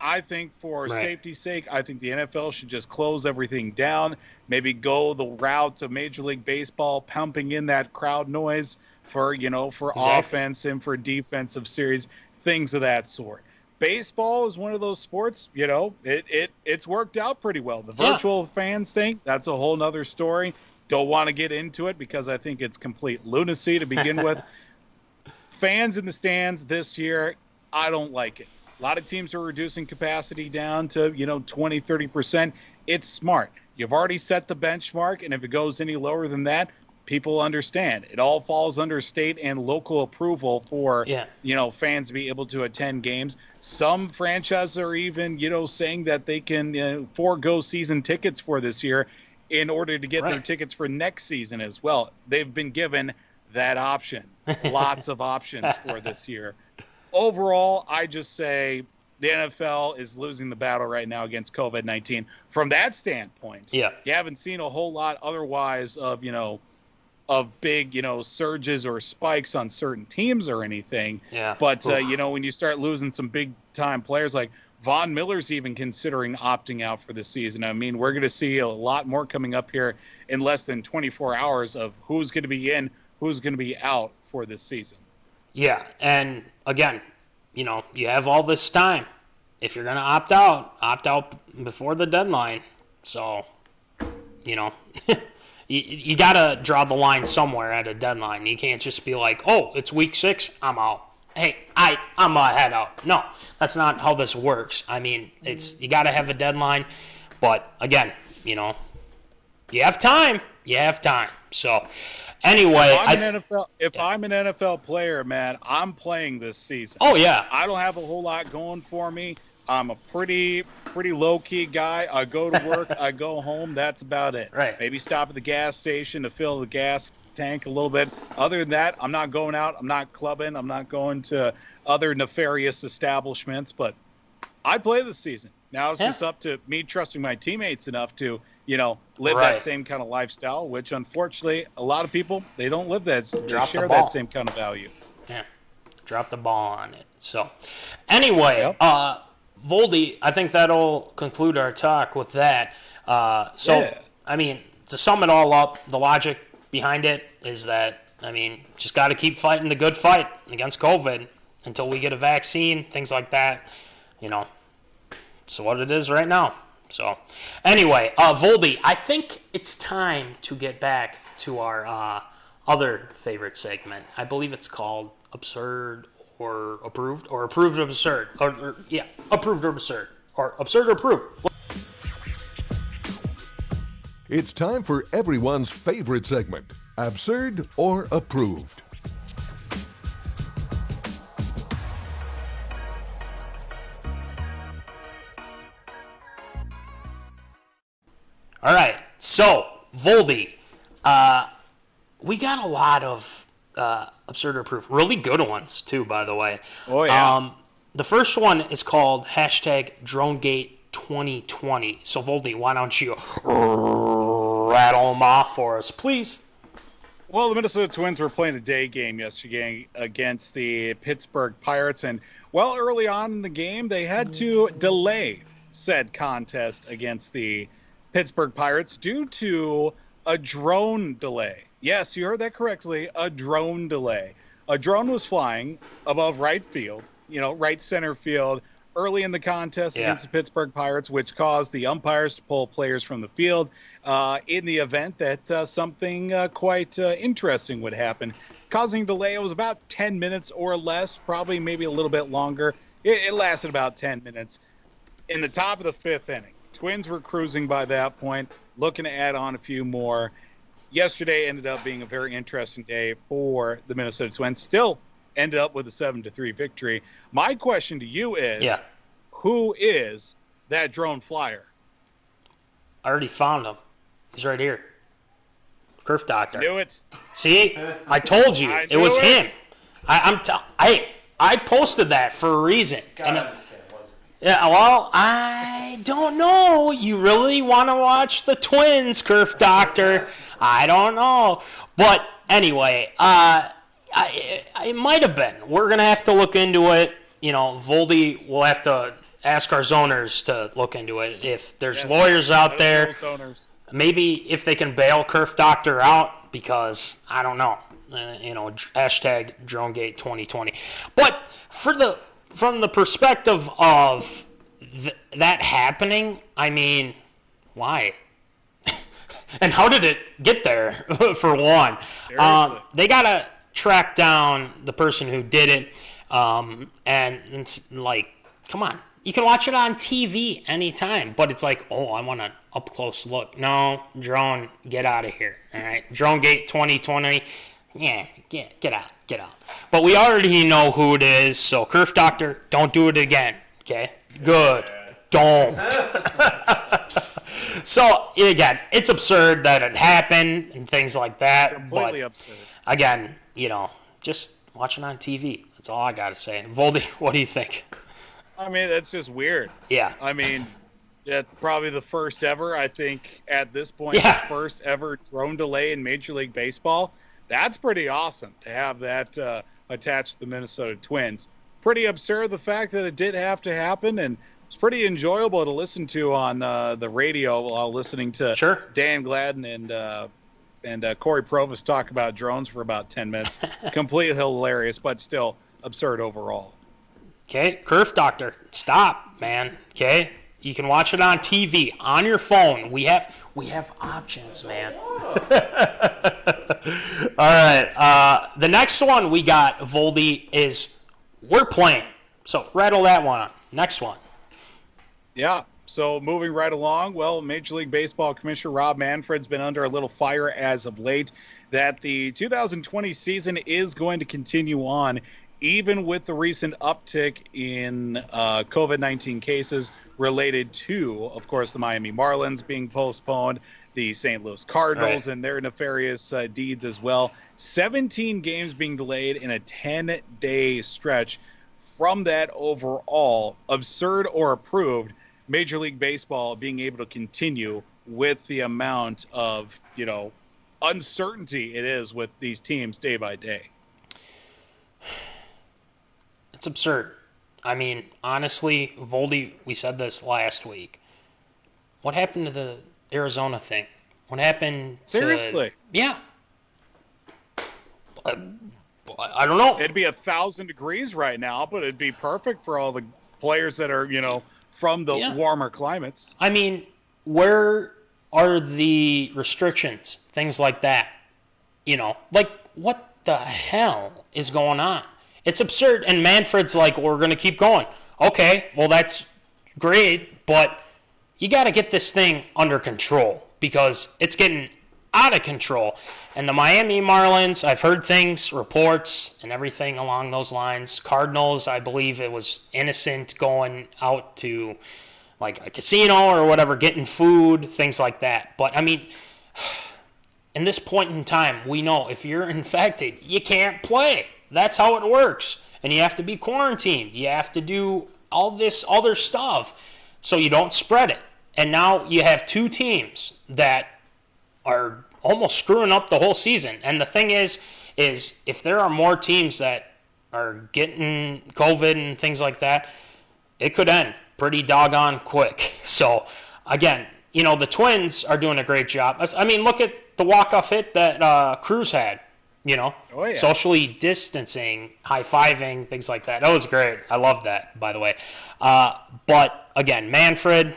I think for safety's sake, I think the NFL should just close everything down, maybe go the route of Major League Baseball, pumping in that crowd noise for offense and for defensive series, things of that sort. Baseball is one of those sports, it's worked out pretty well. The virtual fans thing, that's a whole nother story. Don't want to get into it because I think it's complete lunacy to begin with. Fans in the stands this year, I don't like it. A lot of teams are reducing capacity down to, 20, 30%. It's smart. You've already set the benchmark, and if it goes any lower than that, people understand it all falls under state and local approval for fans to be able to attend games. Some franchises are even saying that they can forego season tickets for this year in order to get their tickets for next season as well. They've been given that option. Lots of options for this year. Overall, I just say the NFL is losing the battle right now against COVID-19. From that standpoint, you haven't seen a whole lot otherwise of big, surges or spikes on certain teams or anything. Yeah. But, when you start losing some big-time players, like Von Miller's even considering opting out for the season. I mean, we're going to see a lot more coming up here in less than 24 hours of who's going to be in, who's going to be out for this season. Yeah, and again, you have all this time. If you're going to opt out before the deadline. So, you got to draw the line somewhere at a deadline. You can't just be like, oh, it's week 6, I'm out. Hey, I'm a head out. No, that's not how this works. I mean, you got to have a deadline. But, again, you have time. You have time. So, anyway, if I'm an NFL player, man, I'm playing this season. Oh yeah. I don't have a whole lot going for me. I'm a pretty low key guy. I go to work, I go home. That's about it. Right. Maybe stop at the gas station to fill the gas tank a little bit. Other than that, I'm not going out. I'm not clubbing. I'm not going to other nefarious establishments. But I play this season. Now it's just up to me trusting my teammates enough to live that same kind of lifestyle, which unfortunately a lot of people, they don't live that. They share that same kind of value. Yeah. Drop the ball on it. So anyway, Voldy, I think that'll conclude our talk with that. I mean, to sum it all up, the logic behind it is that, just got to keep fighting the good fight against COVID until we get a vaccine, things like that. So what it is right now. So, anyway, Voldy, I think it's time to get back to our other favorite segment. I believe it's called Absurd or Approved, or Approved or Absurd. Approved or Absurd. Or Absurd or Approved. It's time for everyone's favorite segment, Absurd or Approved. All right, so, Voldy, we got a lot of Absurd or Approved, really good ones, too, by the way. Oh, yeah. The first one is called #DroneGate2020. So, Voldy, why don't you rattle them off for us, please? Well, the Minnesota Twins were playing a day game yesterday against the Pittsburgh Pirates, and early on in the game, they had to delay said contest against the Pittsburgh Pirates due to a drone delay. Yes, you heard that correctly, a drone delay. A drone was flying above right field, right center field, early in the contest against the Pittsburgh Pirates, which caused the umpires to pull players from the field in the event that something quite interesting would happen. Causing delay, it was about 10 minutes or less, probably maybe a little bit longer. It lasted about 10 minutes. In the top of the 5th inning, Twins were cruising by that point, looking to add on a few more. Yesterday ended up being a very interesting day for the Minnesota Twins. Still ended up with a 7-3 victory. My question to you is, who is that drone flyer? I already found him. He's right here. Kerf Doctor. Knew it. See? I told you. It was him. I posted that for a reason. I don't know. You really want to watch the Twins, Kerf Doctor? I don't know. But anyway, it might have been. We're going to have to look into it. Voldy will have to ask our zoners to look into it. If there's lawyers out there, maybe if they can bail Kerf Doctor out, because I don't know. #DroneGate2020. But from the perspective of that happening, why? And how did it get there, for one? They got to track down the person who did it. And it's like, come on. You can watch it on TV anytime, but it's like, oh, I want an up-close look. No, drone, get out of here. All right, Drone Gate 2020, yeah, get out. But we already know who it is, so Kerf Doctor, don't do it again, okay? Good. Don't. So, again, it's absurd that it happened and things like that. Completely but, absurd. Again, just watch it on TV. That's all I got to say. Voldy, what do you think? I mean, that's just weird. Yeah. I mean, that's probably the first ever, I think, at this point, Yeah. the first ever drone delay in Major League Baseball. That's pretty awesome to have that attached to the Minnesota Twins. Pretty absurd, the fact that it did have to happen, and it's pretty enjoyable to listen to on the radio while listening to Sure. Dan Gladden and Corey Provis talk about drones for about 10 minutes. Completely hilarious, but still absurd overall. Okay, Kerf Doctor, stop, man. Okay, you can watch it on TV, on your phone. We have options, man. All right, the next one we got, Voldy, is we're playing. So rattle that one on. Next one. Yeah, so moving right along, well, Major League Baseball Commissioner Rob Manfred's been under a little fire as of late that the 2020 season is going to continue on, even with the recent uptick in COVID-19 cases related to, of course, the Miami Marlins being postponed, the St. Louis Cardinals and their nefarious deeds as well. 17 games being delayed in a 10-day stretch. From that overall, absurd or approved, Major League Baseball being able to continue with the amount of, uncertainty it is with these teams day by day. It's absurd. I mean, honestly, Voldy, we said this last week. What happened to the Arizona thing? What happened to... Seriously? Yeah. I don't know. It'd be 1,000 degrees right now, but it'd be perfect for all the players that are, from the warmer climates. I mean, where are the restrictions? Things like that. Like, what the hell is going on? It's absurd. And Manfred's like, we're going to keep going. Okay, well, that's great, but you got to get this thing under control because it's getting out of control. And the Miami Marlins, I've heard things, reports, and everything along those lines. Cardinals, I believe it was innocent going out to like a casino or whatever, getting food, things like that. But, I mean, in this point in time, we know if you're infected, you can't play. That's how it works. And you have to be quarantined. You have to do all this other stuff so you don't spread it. And now you have two teams that are almost screwing up the whole season. And the thing is if there are more teams that are getting COVID and things like that, it could end pretty doggone quick. So, again, the Twins are doing a great job. I mean, look at the walk-off hit that Cruz had, socially distancing, high-fiving, things like that. That was great. I love that, by the way. But, again, Manfred,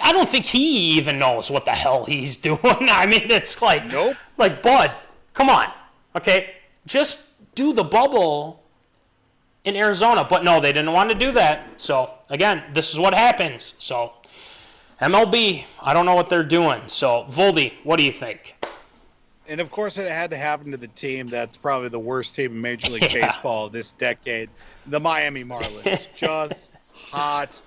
I don't think he even knows what the hell he's doing. I mean, it's like, nope. Like, bud, come on, okay? Just do the bubble in Arizona. But no, they didn't want to do that. So, again, this is what happens. So, MLB, I don't know what they're doing. So, Voldy, what do you think? And, of course, it had to happen to the team that's probably the worst team in Major League Baseball this decade, the Miami Marlins. Just hot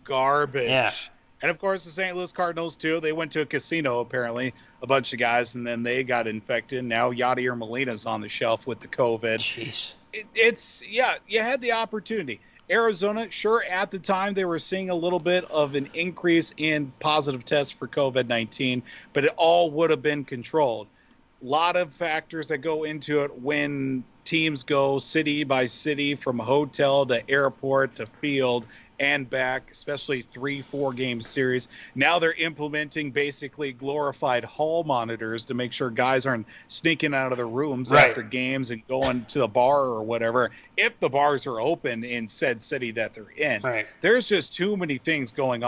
garbage. Yeah. And, of course, the St. Louis Cardinals, too. They went to a casino, apparently, a bunch of guys, and then they got infected. Now Yadier Molina's on the shelf with the COVID. Jeez. You had the opportunity. Arizona, sure, at the time they were seeing a little bit of an increase in positive tests for COVID-19, but it all would have been controlled. A lot of factors that go into it when teams go city by city from hotel to airport to field and back, especially 3-4 game series. Now they're implementing basically glorified hall monitors to make sure guys aren't sneaking out of their rooms after games and going to the bar or whatever, if the bars are open in said city that they're in. Right. There's just too many things going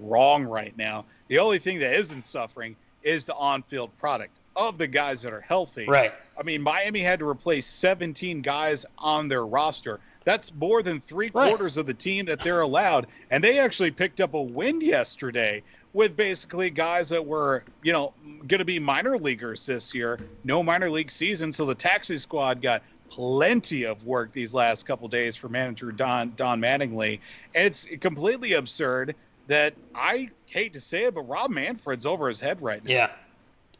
wrong right now. The only thing that isn't suffering is the on-field product of the guys that are healthy. Right. I mean, Miami had to replace 17 guys on their roster. That's more than three-quarters of the team that they're allowed. And they actually picked up a win yesterday with basically guys that were, going to be minor leaguers this year. No minor league season, so the taxi squad got plenty of work these last couple days for manager Don Mattingly. And it's completely absurd that, I hate to say it, but Rob Manfred's over his head right now. Yeah.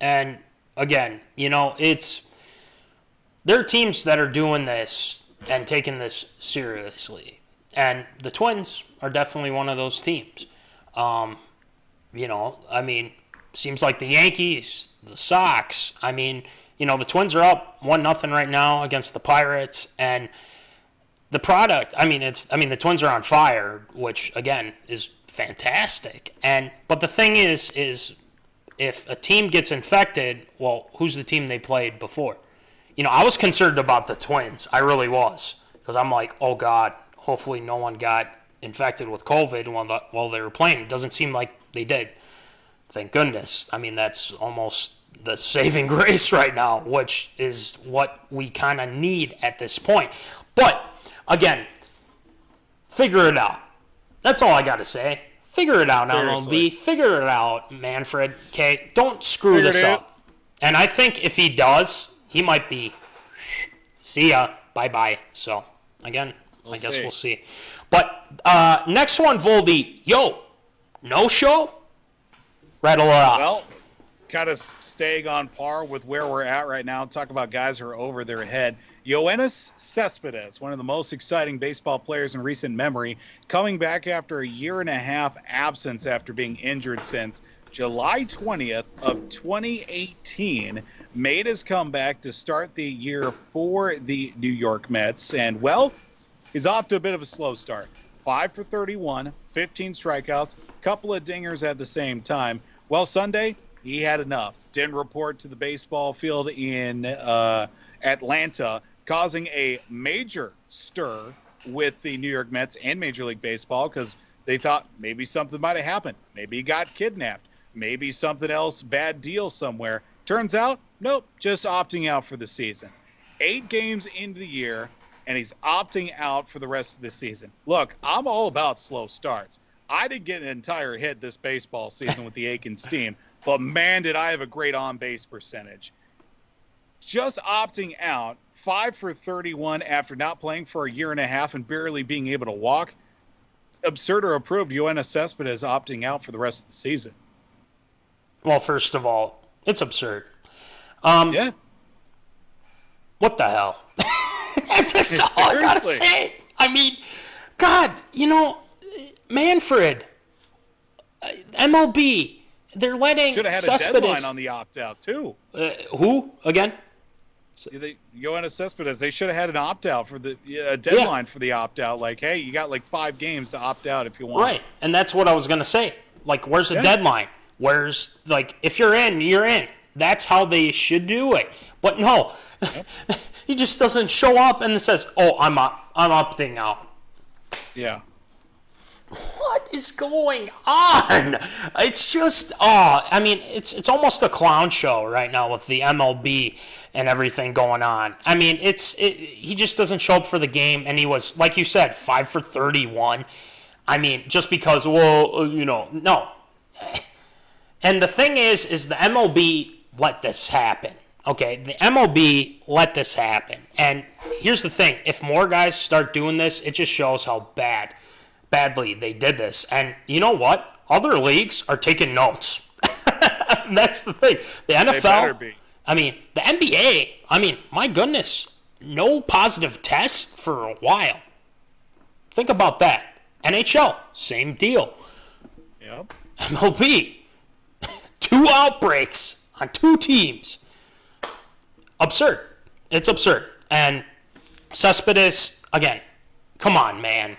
And again, there are teams that are doing this and taking this seriously. And the Twins are definitely one of those teams. Seems like the Yankees, the Sox, the Twins are up 1-0 right now against the Pirates, and the product, the Twins are on fire, which again is fantastic. But the thing is if a team gets infected, well, who's the team they played before? I was concerned about the Twins. I really was, because I'm like, oh God, hopefully no one got infected with COVID while they were playing. It doesn't seem like they did. Thank goodness. That's almost the saving grace right now, which is what we kind of need at this point. But, again, figure it out. That's all I got to say. Figure it out, Seriously. MLB. Figure it out, Manfred. Okay, don't screw this up. And I think if he does, he might be, see ya, bye-bye. So, again, I guess we'll see. But next one, Voldy. No show? Rattle it off. Well, kind of staying on par with where we're at right now. Talk about guys who are over their head. Yoenis Cespedes, one of the most exciting baseball players in recent memory, coming back after a 1.5 year absence after being injured since July 20th of 2018, made his comeback to start the year for the New York Mets. And, well, he's off to a bit of a slow start. 5 for 31, 15 strikeouts, couple of dingers at the same time. Well, Sunday, he had enough. Didn't report to the baseball field in Atlanta, causing a major stir with the New York Mets and Major League Baseball, because they thought maybe something might have happened. Maybe he got kidnapped. Maybe something else, bad deal somewhere. Turns out, nope, just opting out for the season. 8 games into the year, and he's opting out for the rest of the season. Look, I'm all about slow starts. I didn't get an entire hit this baseball season with the Aiken Steam, but man, did I have a great on-base percentage. Just opting out, 5 for 31 after not playing for a 1.5 years and barely being able to walk. Absurd or approved, Yoenis Cespedes opting out for the rest of the season. Well, first of all, it's absurd. Yeah. What the hell? That's all I gotta say. God, Manfred, MLB, they're letting Should have had Cespedes. a deadline on the opt-out, too. Who, again? Yoenis Cespedes, they should have had an opt-out for the deadline for the opt-out. Like, hey, you got 5 games to opt out if you want. Right, and that's what I was going to say. Where's the deadline? Where's, if you're in, you're in. That's how they should do it. But no, he just doesn't show up and says, oh, I'm opting out. Yeah. What is going on? It's just, it's almost a clown show right now with the MLB and everything going on. He just doesn't show up for the game, and he was, like you said, 5 for 31. Just because, no. And the thing is the MLB let this happen. Okay, the MLB let this happen. And here's the thing. If more guys start doing this, it just shows how badly they did this. And you know what? Other leagues are taking notes. That's the thing. The NFL, They better be. The NBA, my goodness, no positive tests for a while. Think about that. NHL, same deal. Yep. MLB, 2 outbreaks on 2 teams. Absurd. It's absurd. And Cespedes, again, come on, man.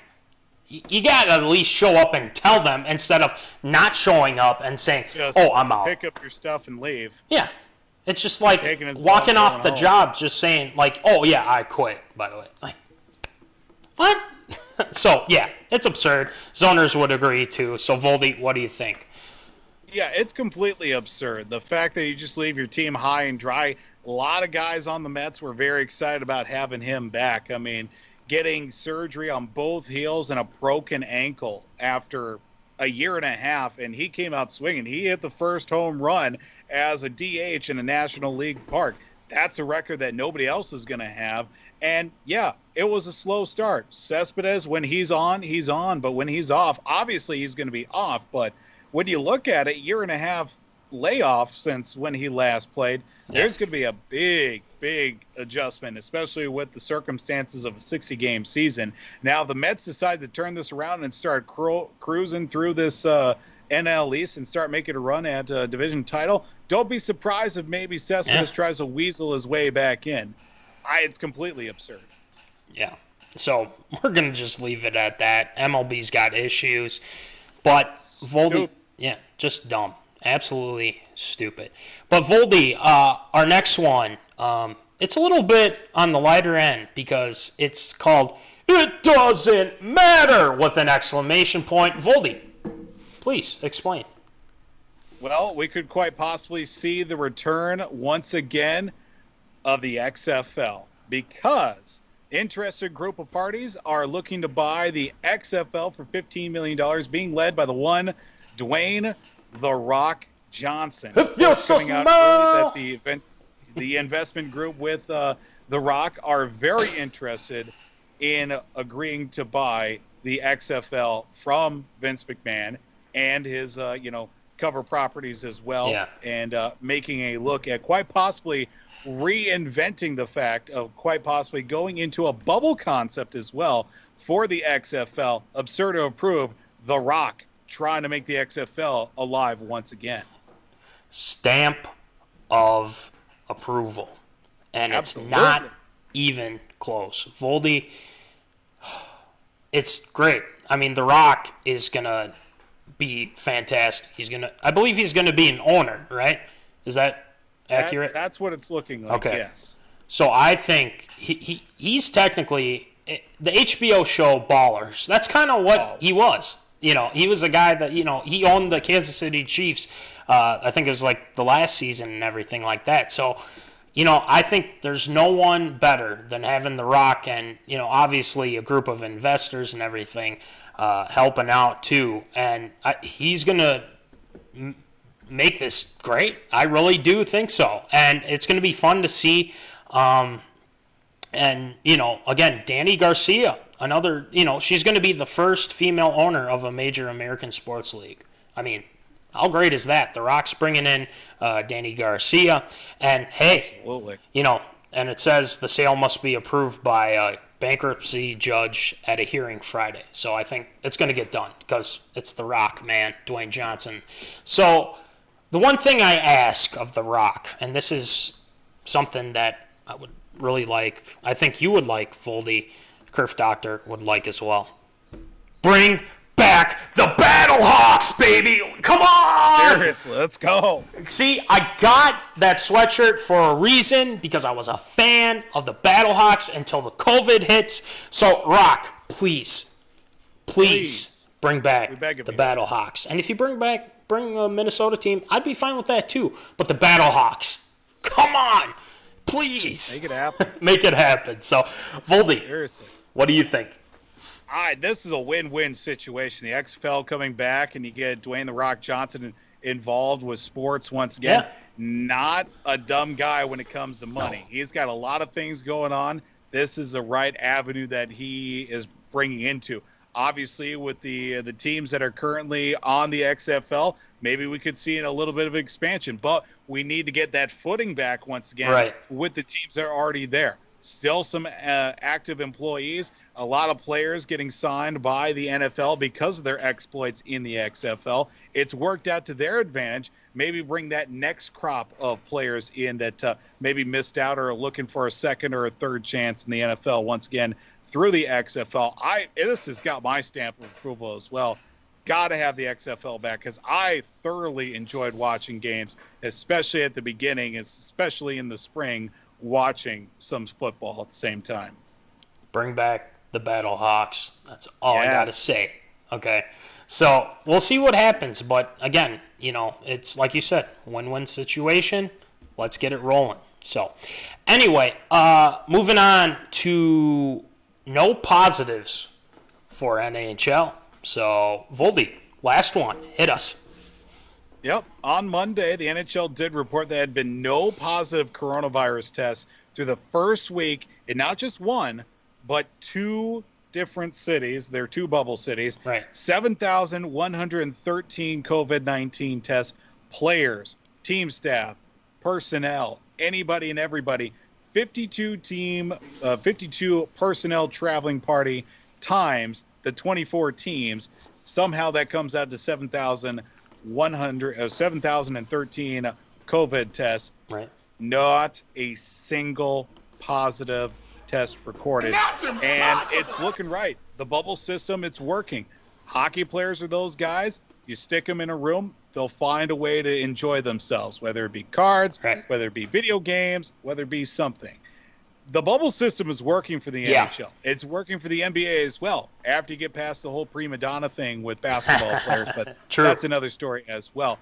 You got to at least show up and tell them instead of not showing up and saying, Just I'm out. pick up your stuff and leave. Yeah. It's just like Taking his walking ball, off the going home. job, just saying, oh, yeah, I quit, by the way. What? So, yeah, it's absurd. Zoners would agree, too. So, Voldy, what do you think? Yeah, it's completely absurd. The fact that you just leave your team high and dry. A lot of guys on the Mets were very excited about having him back. getting surgery on both heels and a broken ankle after a year and a half, and he came out swinging. He hit the first home run as a DH in a National League park. That's a record that nobody else is going to have. And, yeah, it was a slow start. Cespedes, when he's on. But when he's off, obviously he's going to be off. But when you look at it, year and a half layoff since when he last played, there's going to be a big adjustment, especially with the circumstances of a 60-game season. Now, the Mets decide to turn this around and start cruising through this NL East and start making a run at a division title. Don't be surprised if maybe Cespedes tries to weasel his way back in. It's completely absurd. Yeah. So we're going to just leave it at that. MLB's got issues. But Voldy, just dumb. Absolutely stupid. But Voldy, our next one, it's a little bit on the lighter end because it's called It Doesn't Matter with an exclamation point. Voldy, please explain. Well, we could quite possibly see the return once again of the XFL because interested group of parties are looking to buy the XFL for $15 million, being led by the one Dwayne "The Rock" Johnson. If you're so small. That the investment group with The Rock are very interested in agreeing to buy the XFL from Vince McMahon and his cover properties as well, and making a look at quite possibly reinventing the fact of quite possibly going into a bubble concept as well for the XFL. Absurd to approve. The Rock trying to make the XFL alive once again. Stamp of approval. And Absolutely. It's not even close. Voldy, it's great. I mean, The Rock is going to be fantastic. I believe he's going to be an owner, right? Is that accurate? That's what it's looking like, okay. Yes. So I think he's technically the HBO show Ballers. That's kind of what he was. He was a guy that, he owned the Kansas City Chiefs. I think it was like the last season and everything like that. So, I think there's no one better than having The Rock and, obviously a group of investors and everything helping out too. And he's going to make this great. I really do think so. And it's going to be fun to see. And, again, Danny Garcia, another, she's going to be the first female owner of a major American sports league. I mean, how great is that? The Rock's bringing in Danny Garcia. And, hey, absolutely. And it says the sale must be approved by a bankruptcy judge at a hearing Friday. So I think it's going to get done because it's The Rock, man, Dwayne Johnson. So the one thing I ask of The Rock, and this is something that I would really like, I think you would like, Voldy, Kerf Doctor would like as well. Bring back the Battlehawks, baby! Come on! Seriously, let's go. See, I got that sweatshirt for a reason because I was a fan of the Battlehawks until the COVID hits. So, Rock, please bring back the Battlehawks. And if you bring a Minnesota team, I'd be fine with that too. But the Battlehawks, come on! Please! Make it happen. Make it happen. So, Voldy, Seriously. What do you think? This is a win-win situation. The XFL coming back, and you get Dwayne "The Rock" Johnson involved with sports once again. Yeah. Not a dumb guy when it comes to money. No. He's got a lot of things going on. This is the right avenue that he is bringing into. Obviously, with the teams that are currently on the XFL, maybe we could see a little bit of expansion. But we need to get that footing back once again with the teams that are already there. Still some active employees, a lot of players getting signed by the NFL because of their exploits in the XFL. It's worked out to their advantage. Maybe bring that next crop of players in that maybe missed out or are looking for a second or a third chance in the NFL once again through the XFL. This has got my stamp of approval as well. Got to have the XFL back because I thoroughly enjoyed watching games, especially at the beginning, especially in the spring, watching some football at the same time. Bring back the Battlehawks. That's all I got to say. Okay. So we'll see what happens. But again, it's like you said, win-win situation. Let's get it rolling. So anyway, moving on to no positives for NHL. So, Voldy, last one. Hit us. Yep. On Monday, the NHL did report there had been no positive coronavirus tests through the first week in not just one, but two different cities. They're two bubble cities. Right. 7,113 COVID-19 tests. Players, team staff, personnel, anybody and everybody. 52 personnel traveling party times the 24 teams. Somehow that comes out to 7,013 COVID tests. Right. Not a single positive test recorded. And it's looking right. The bubble system, it's working. Hockey players are those guys. You stick them in a room, they'll find a way to enjoy themselves, whether it be cards, right, whether it be video games, whether it be something. The bubble system is working for the Yeah. NHL. It's working for the NBA as well, after you get past the whole prima donna thing with basketball players, but True. that's another story as well.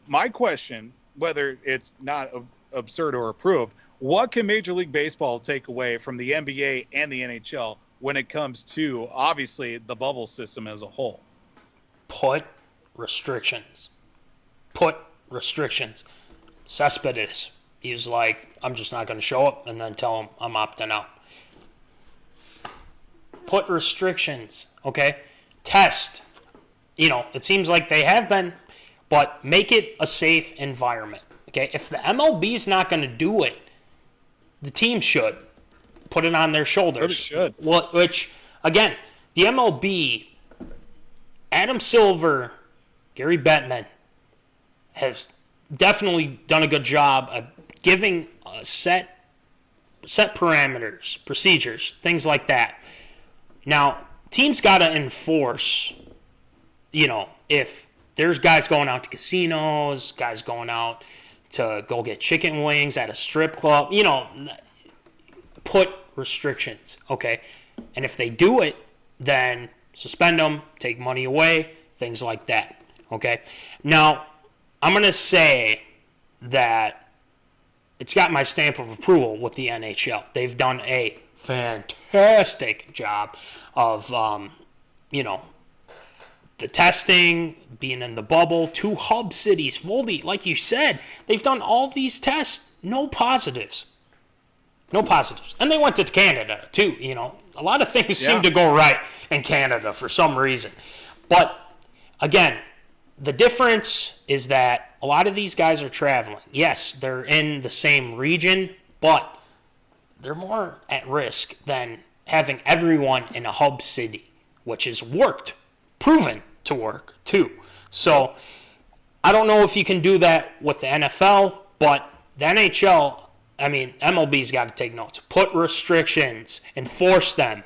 My question, whether it's not absurd or approved, what can Major League Baseball take away from the NBA and the NHL when it comes to, obviously, the bubble system as a whole? Put restrictions. Put restrictions. Cespedes. He's like, I'm just not going to show up, and then tell him I'm opting out. Put restrictions, okay? Test. You know, it seems like they have been, but make it a safe environment, okay? If the MLB's not going to do it, the team should put it on their shoulders. They should. Well, which, again, the MLB, Adam Silver, Gary Bettman, has definitely done a good job of giving set parameters, procedures, things like that. Now, teams got to enforce, you know, if there's guys going out to casinos, guys going out to go get chicken wings at a strip club, you know, put restrictions, okay? And if they do it, then suspend them, take money away, things like that, okay? Now, I'm going to say that it's got my stamp of approval with the NHL. They've done a fantastic job of, you know, the testing, being in the bubble, 2 hub cities. Voldy, like you said, they've done all these tests, no positives. No positives. And they went to Canada, too, you know. A lot of things seem to go right in Canada for some reason. But, again, the difference is that a lot of these guys are traveling. Yes, they're in the same region, but they're more at risk than having everyone in a hub city, which has worked, proven to work, too. So, I don't know if you can do that with the NFL, but the NHL, I mean, MLB's got to take notes. Put restrictions, enforce them,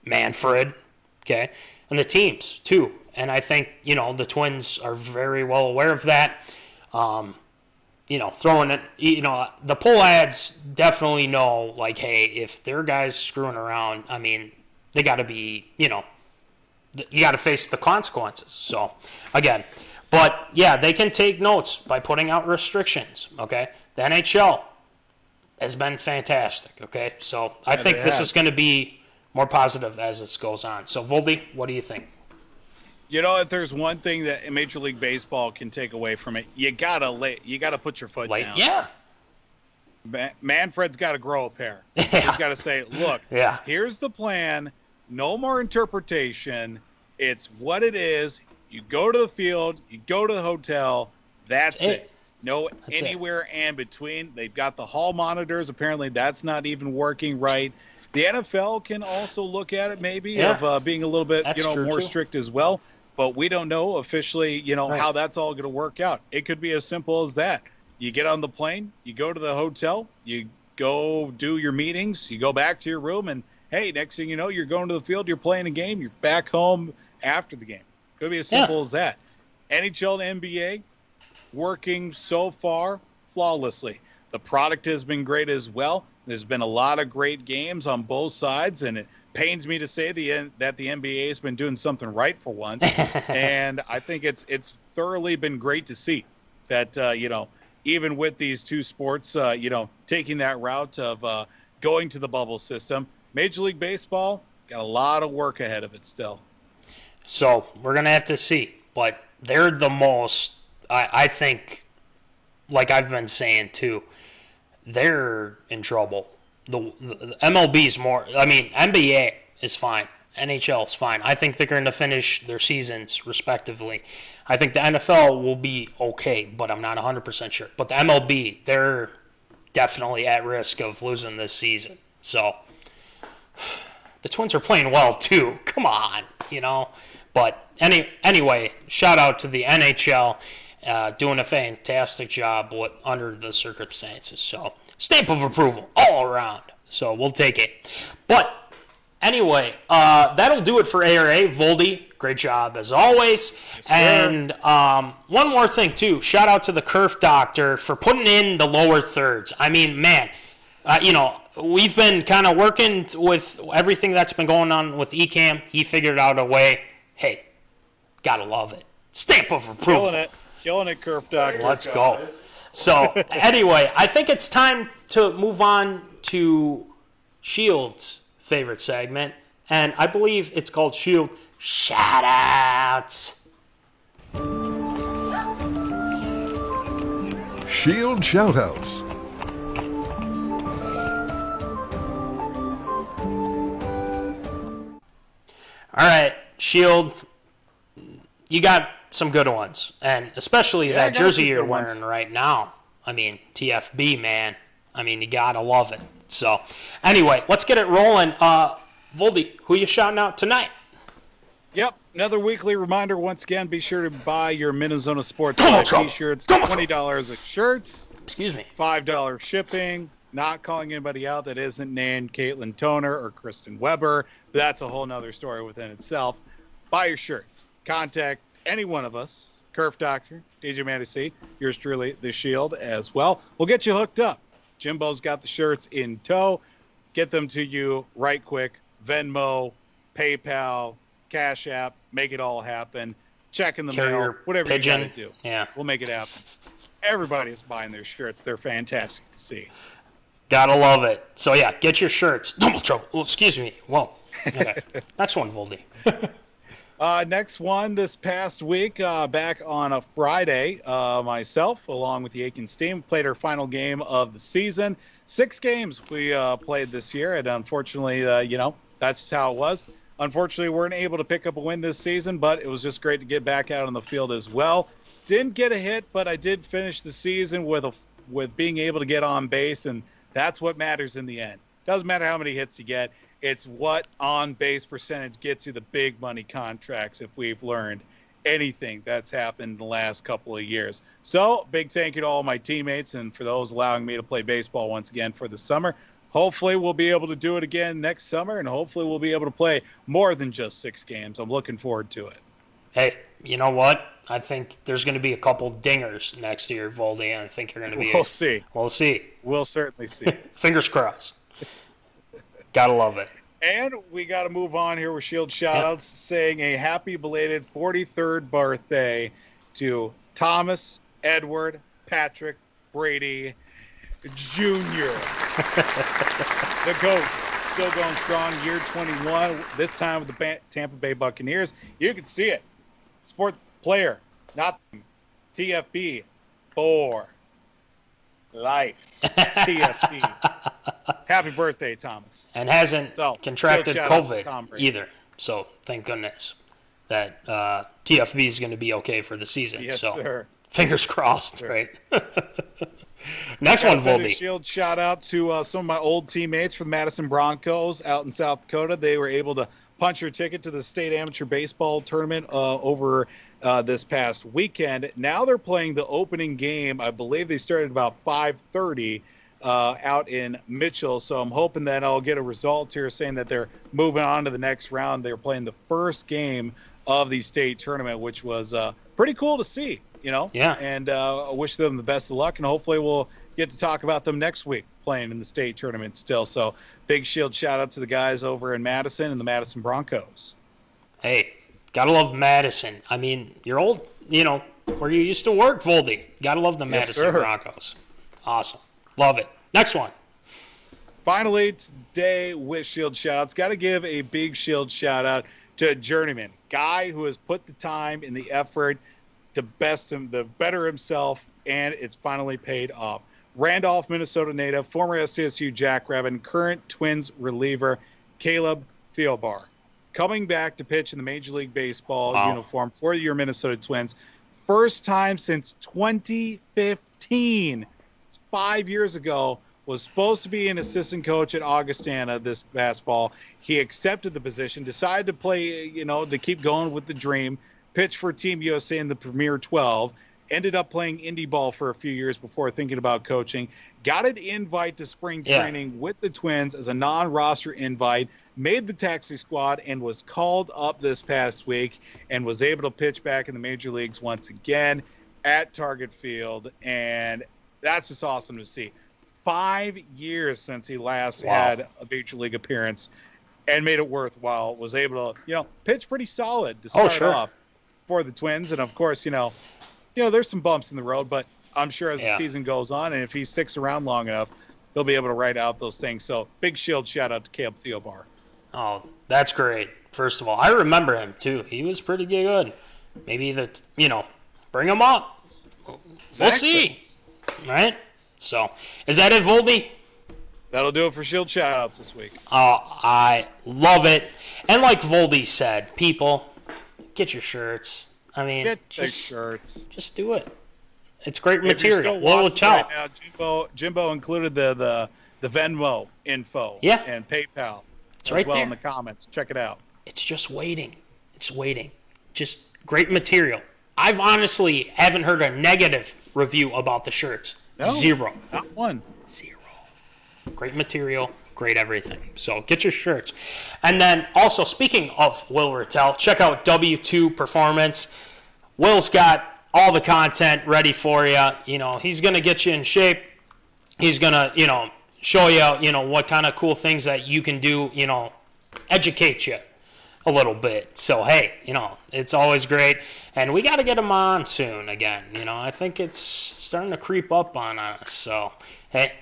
Manfred, okay? And the teams, too. And I think, you know, the Twins are very well aware of that. You know, throwing it, you know, the poll ads definitely know, like, hey, if their guys screwing around, I mean, they got to be, you know, you got to face the consequences. So, again, but yeah, they can take notes by putting out restrictions, okay? The NHL has been fantastic, okay? So, I think this is going to be more positive as this goes on. So, Voldy, what do you think? You know, if there's one thing that Major League Baseball can take away from it, you gotta put your foot down. Yeah. Manfred's got to grow a pair. Yeah. He's got to say, look, Yeah. here's the plan. No more interpretation. It's what it is. You go to the field. You go to the hotel. That's it. No anywhere in between. They've got the hall monitors. Apparently, that's not even working right. The NFL can also look at it maybe of being a little bit more strict as well. But we don't know officially, how that's all going to work out. It could be as simple as that. You get on the plane, you go to the hotel, you go do your meetings, you go back to your room, and, hey, next thing you know, you're going to the field, you're playing a game, you're back home after the game. Could be as simple as that. NHL and NBA working so far flawlessly. The product has been great as well. There's been a lot of great games on both sides, and it pains me to say that the NBA has been doing something right for once. And I think it's thoroughly been great to see that, even with these two sports, taking that route of going to the bubble system, Major League Baseball, Got a lot of work ahead of it still. So we're going to have to see. But they're the most, I think, like I've been saying too, they're in trouble. The MLB is more, I mean, NBA is fine. NHL is fine. I think they're going to finish their seasons respectively. I think the NFL will be okay, but I'm not 100% sure. But the MLB, they're definitely at risk of losing this season. So the Twins are playing well too. Come on, But anyway, shout out to the NHL, doing a fantastic job under the circumstances. So stamp of approval all around. So we'll take it. But anyway, that'll do it for ARA. Voldy, great job as always. Yes, and one more thing, too. Shout out to the Kerf Doctor for putting in the lower thirds. I mean, man, we've been kind of working with everything that's been going on with ECAM. He figured out a way. Hey, gotta love it. Stamp of approval. Killing it, Kerf Doctor. Let's go. So, anyway, I think it's time to move on to Shield's favorite segment, and I believe it's called Shield Shoutouts. Shield Shoutouts. All right, Shield, you got some good ones, and especially that jersey you're wearing right now. I mean, TFB, man. I mean, you gotta love it. So, anyway, let's get it rolling. Voldy, who you shouting out tonight? Yep, another weekly reminder. Once again, be sure to buy your MinneZona Sports T-shirts. $20 a shirt. Excuse me. $5 shipping. Not calling anybody out that isn't named Caitlin Toner or Kristen Weber. That's a whole nother story within itself. Buy your shirts. Contact any one of us, Kerf Doctor, DJ Matty C, yours truly, The Shield as well. We'll get you hooked up. Jimbo's got the shirts in tow. Get them to you right quick. Venmo, PayPal, Cash App, make it all happen. Check in the mail, whatever pigeon. you got to do. Yeah. We'll make it happen. Everybody's buying their shirts. They're fantastic to see. Gotta love it. So, yeah, get your shirts. Double trouble. Oh, excuse me. Whoa. Okay. Next one, Voldy. Next one this past week, back on a Friday, myself, along with the Aikens team, played our final game of the season. 6 games we played this year, and unfortunately, that's just how it was. Unfortunately, we weren't able to pick up a win this season, but it was just great to get back out on the field as well. Didn't get a hit, but I did finish the season with being able to get on base, and that's what matters in the end. Doesn't matter how many hits you get. It's what on-base percentage gets you the big money contracts, if we've learned anything that's happened in the last couple of years. So, big thank you to all my teammates and for those allowing me to play baseball once again for the summer. Hopefully, we'll be able to do it again next summer, and hopefully we'll be able to play more than just 6 games. I'm looking forward to it. Hey, you know what? I think there's going to be a couple dingers next year, Voldy, and I think you're going to be... We'll see. We'll see. We'll certainly see. Fingers crossed. Gotta love it. And we got to move on here with Shield Shoutouts, saying a happy belated 43rd birthday to Thomas Edward Patrick Brady Jr. The GOAT, still going strong, year 21, this time with the Tampa Bay Buccaneers. You can see it. Sport player, not TFB, for life. TFB. Happy birthday, Thomas. And hasn't contracted COVID Tom either. So thank goodness that TFB is going to be okay for the season. Yes, so sir. fingers crossed, right? Next one, Send a Voldy. Shield shout out to some of my old teammates from Madison Broncos out in South Dakota. They were able to punch their ticket to the state amateur baseball tournament over this past weekend. Now they're playing the opening game. I believe they started about 5:30 out in Mitchell. So I'm hoping that I'll get a result here saying that they're moving on to the next round. They're playing the first game of the state tournament, which was pretty cool to see, Yeah. And I wish them the best of luck, and hopefully we'll get to talk about them next week playing in the state tournament still. So big Shield shout out to the guys over in Madison and the Madison Broncos. Hey, gotta love Madison. I mean, you're old, where you used to work, Voldy. Gotta love the Madison sir. Broncos. Awesome. Love it. Next one. Finally, today with Shield shoutouts, got to give a big Shield shout out to a journeyman, guy who has put the time and the effort to better himself, and it's finally paid off. Randolph, Minnesota native, former SDSU Jackrabbit, current Twins reliever, Caleb Thielbar, coming back to pitch in the Major League Baseball uniform for your Minnesota Twins. First time since 2015. It's 5 years ago. Was supposed to be an assistant coach at Augustana this past fall. He accepted the position, decided to play, to keep going with the dream, pitch for Team USA in the Premier 12, ended up playing indie ball for a few years before thinking about coaching, got an invite to spring training with the Twins as a non-roster invite, made the taxi squad, and was called up this past week and was able to pitch back in the major leagues once again at Target Field, and that's just awesome to see. 5 years since he last had a major league appearance and made it worthwhile, was able to, pitch pretty solid to start off for the Twins. And of course, there's some bumps in the road, but I'm sure as the season goes on, and if he sticks around long enough, he'll be able to ride out those things. So big Shield shout out to Caleb Thielbar. Oh, that's great. First of all, I remember him too. He was pretty good. Maybe bring him up. We'll see. Right? So, is that it, Voldy? That'll do it for Shield shoutouts this week. Oh, I love it. And like Voldy said, people, get your shirts. I mean, get the shirts. Just do it. It's great material. What will tell? Right now, Jimbo included the Venmo info and PayPal. It's right there in the comments. Check it out. It's just waiting. It's waiting. Just great material. I've honestly haven't heard a negative review about the shirts. No, zero. Not one. Zero. Great material, great everything. So get your shirts. And then also, speaking of Will Rattel, check out W2 Performance. Will's got all the content ready for you. He's going to get you in shape. He's going to, show you, what kind of cool things that you can do, educate you a little bit. So, hey, it's always great. And we got to get him on soon again. I think it's starting to creep up on us. So, hey,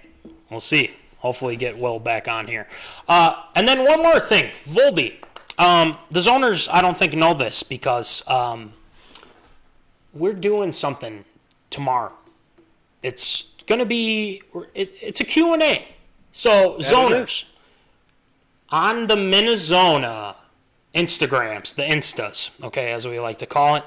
we'll see. Hopefully get Will back on here. And then one more thing. Voldy. The zoners, I don't think, know this because we're doing something tomorrow. It's going to be it's a Q&A. So, zoners, on the MinneZona Instagrams, the Instas, okay, as we like to call it,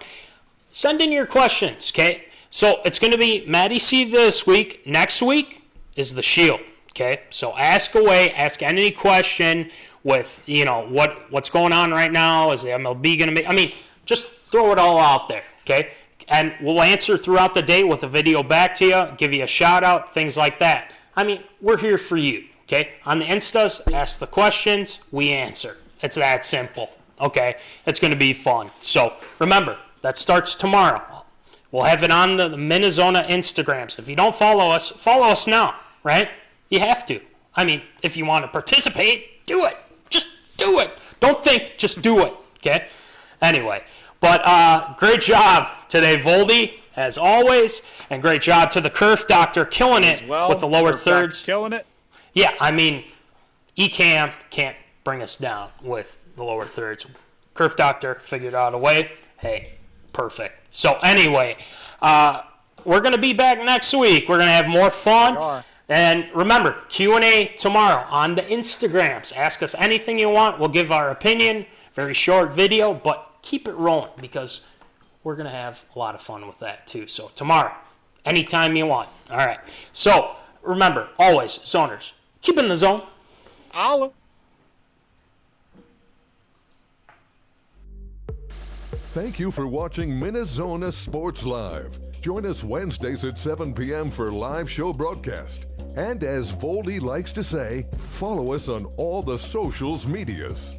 send in your questions, okay? So it's going to be Matty C this week. Next week is the Shield, okay? So ask away, ask any question with, what's going on right now. Is the MLB going to make, just throw it all out there, okay? And we'll answer throughout the day with a video back to you, give you a shout out, things like that. We're here for you, okay? On the Instas, ask the questions, we answer. It's that simple, okay? It's going to be fun. So remember, that starts tomorrow. We'll have it on the MinneZona Instagrams. If you don't follow us now, right? You have to. If you want to participate, do it. Just do it. Don't think, just do it, okay? Anyway, but great job today, Voldy, as always, and great job to the Kerf Doctor, killing it with the lower thirds. Killing it? Yeah, ECAM can't bring us down with the lower thirds. Kerf Doctor figured out a way. Hey, perfect. So anyway, we're going to be back next week. We're going to have more fun. And remember, Q&A tomorrow on the Instagrams. Ask us anything you want. We'll give our opinion. Very short video, but keep it rolling because we're going to have a lot of fun with that too. So tomorrow, anytime you want. All right. So remember, always, zoners, keep in the zone. Holla. Thank you for watching MinneZona Sports Live. Join us Wednesdays at 7 p.m. for live show broadcast. And as Voldy likes to say, follow us on all the socials medias.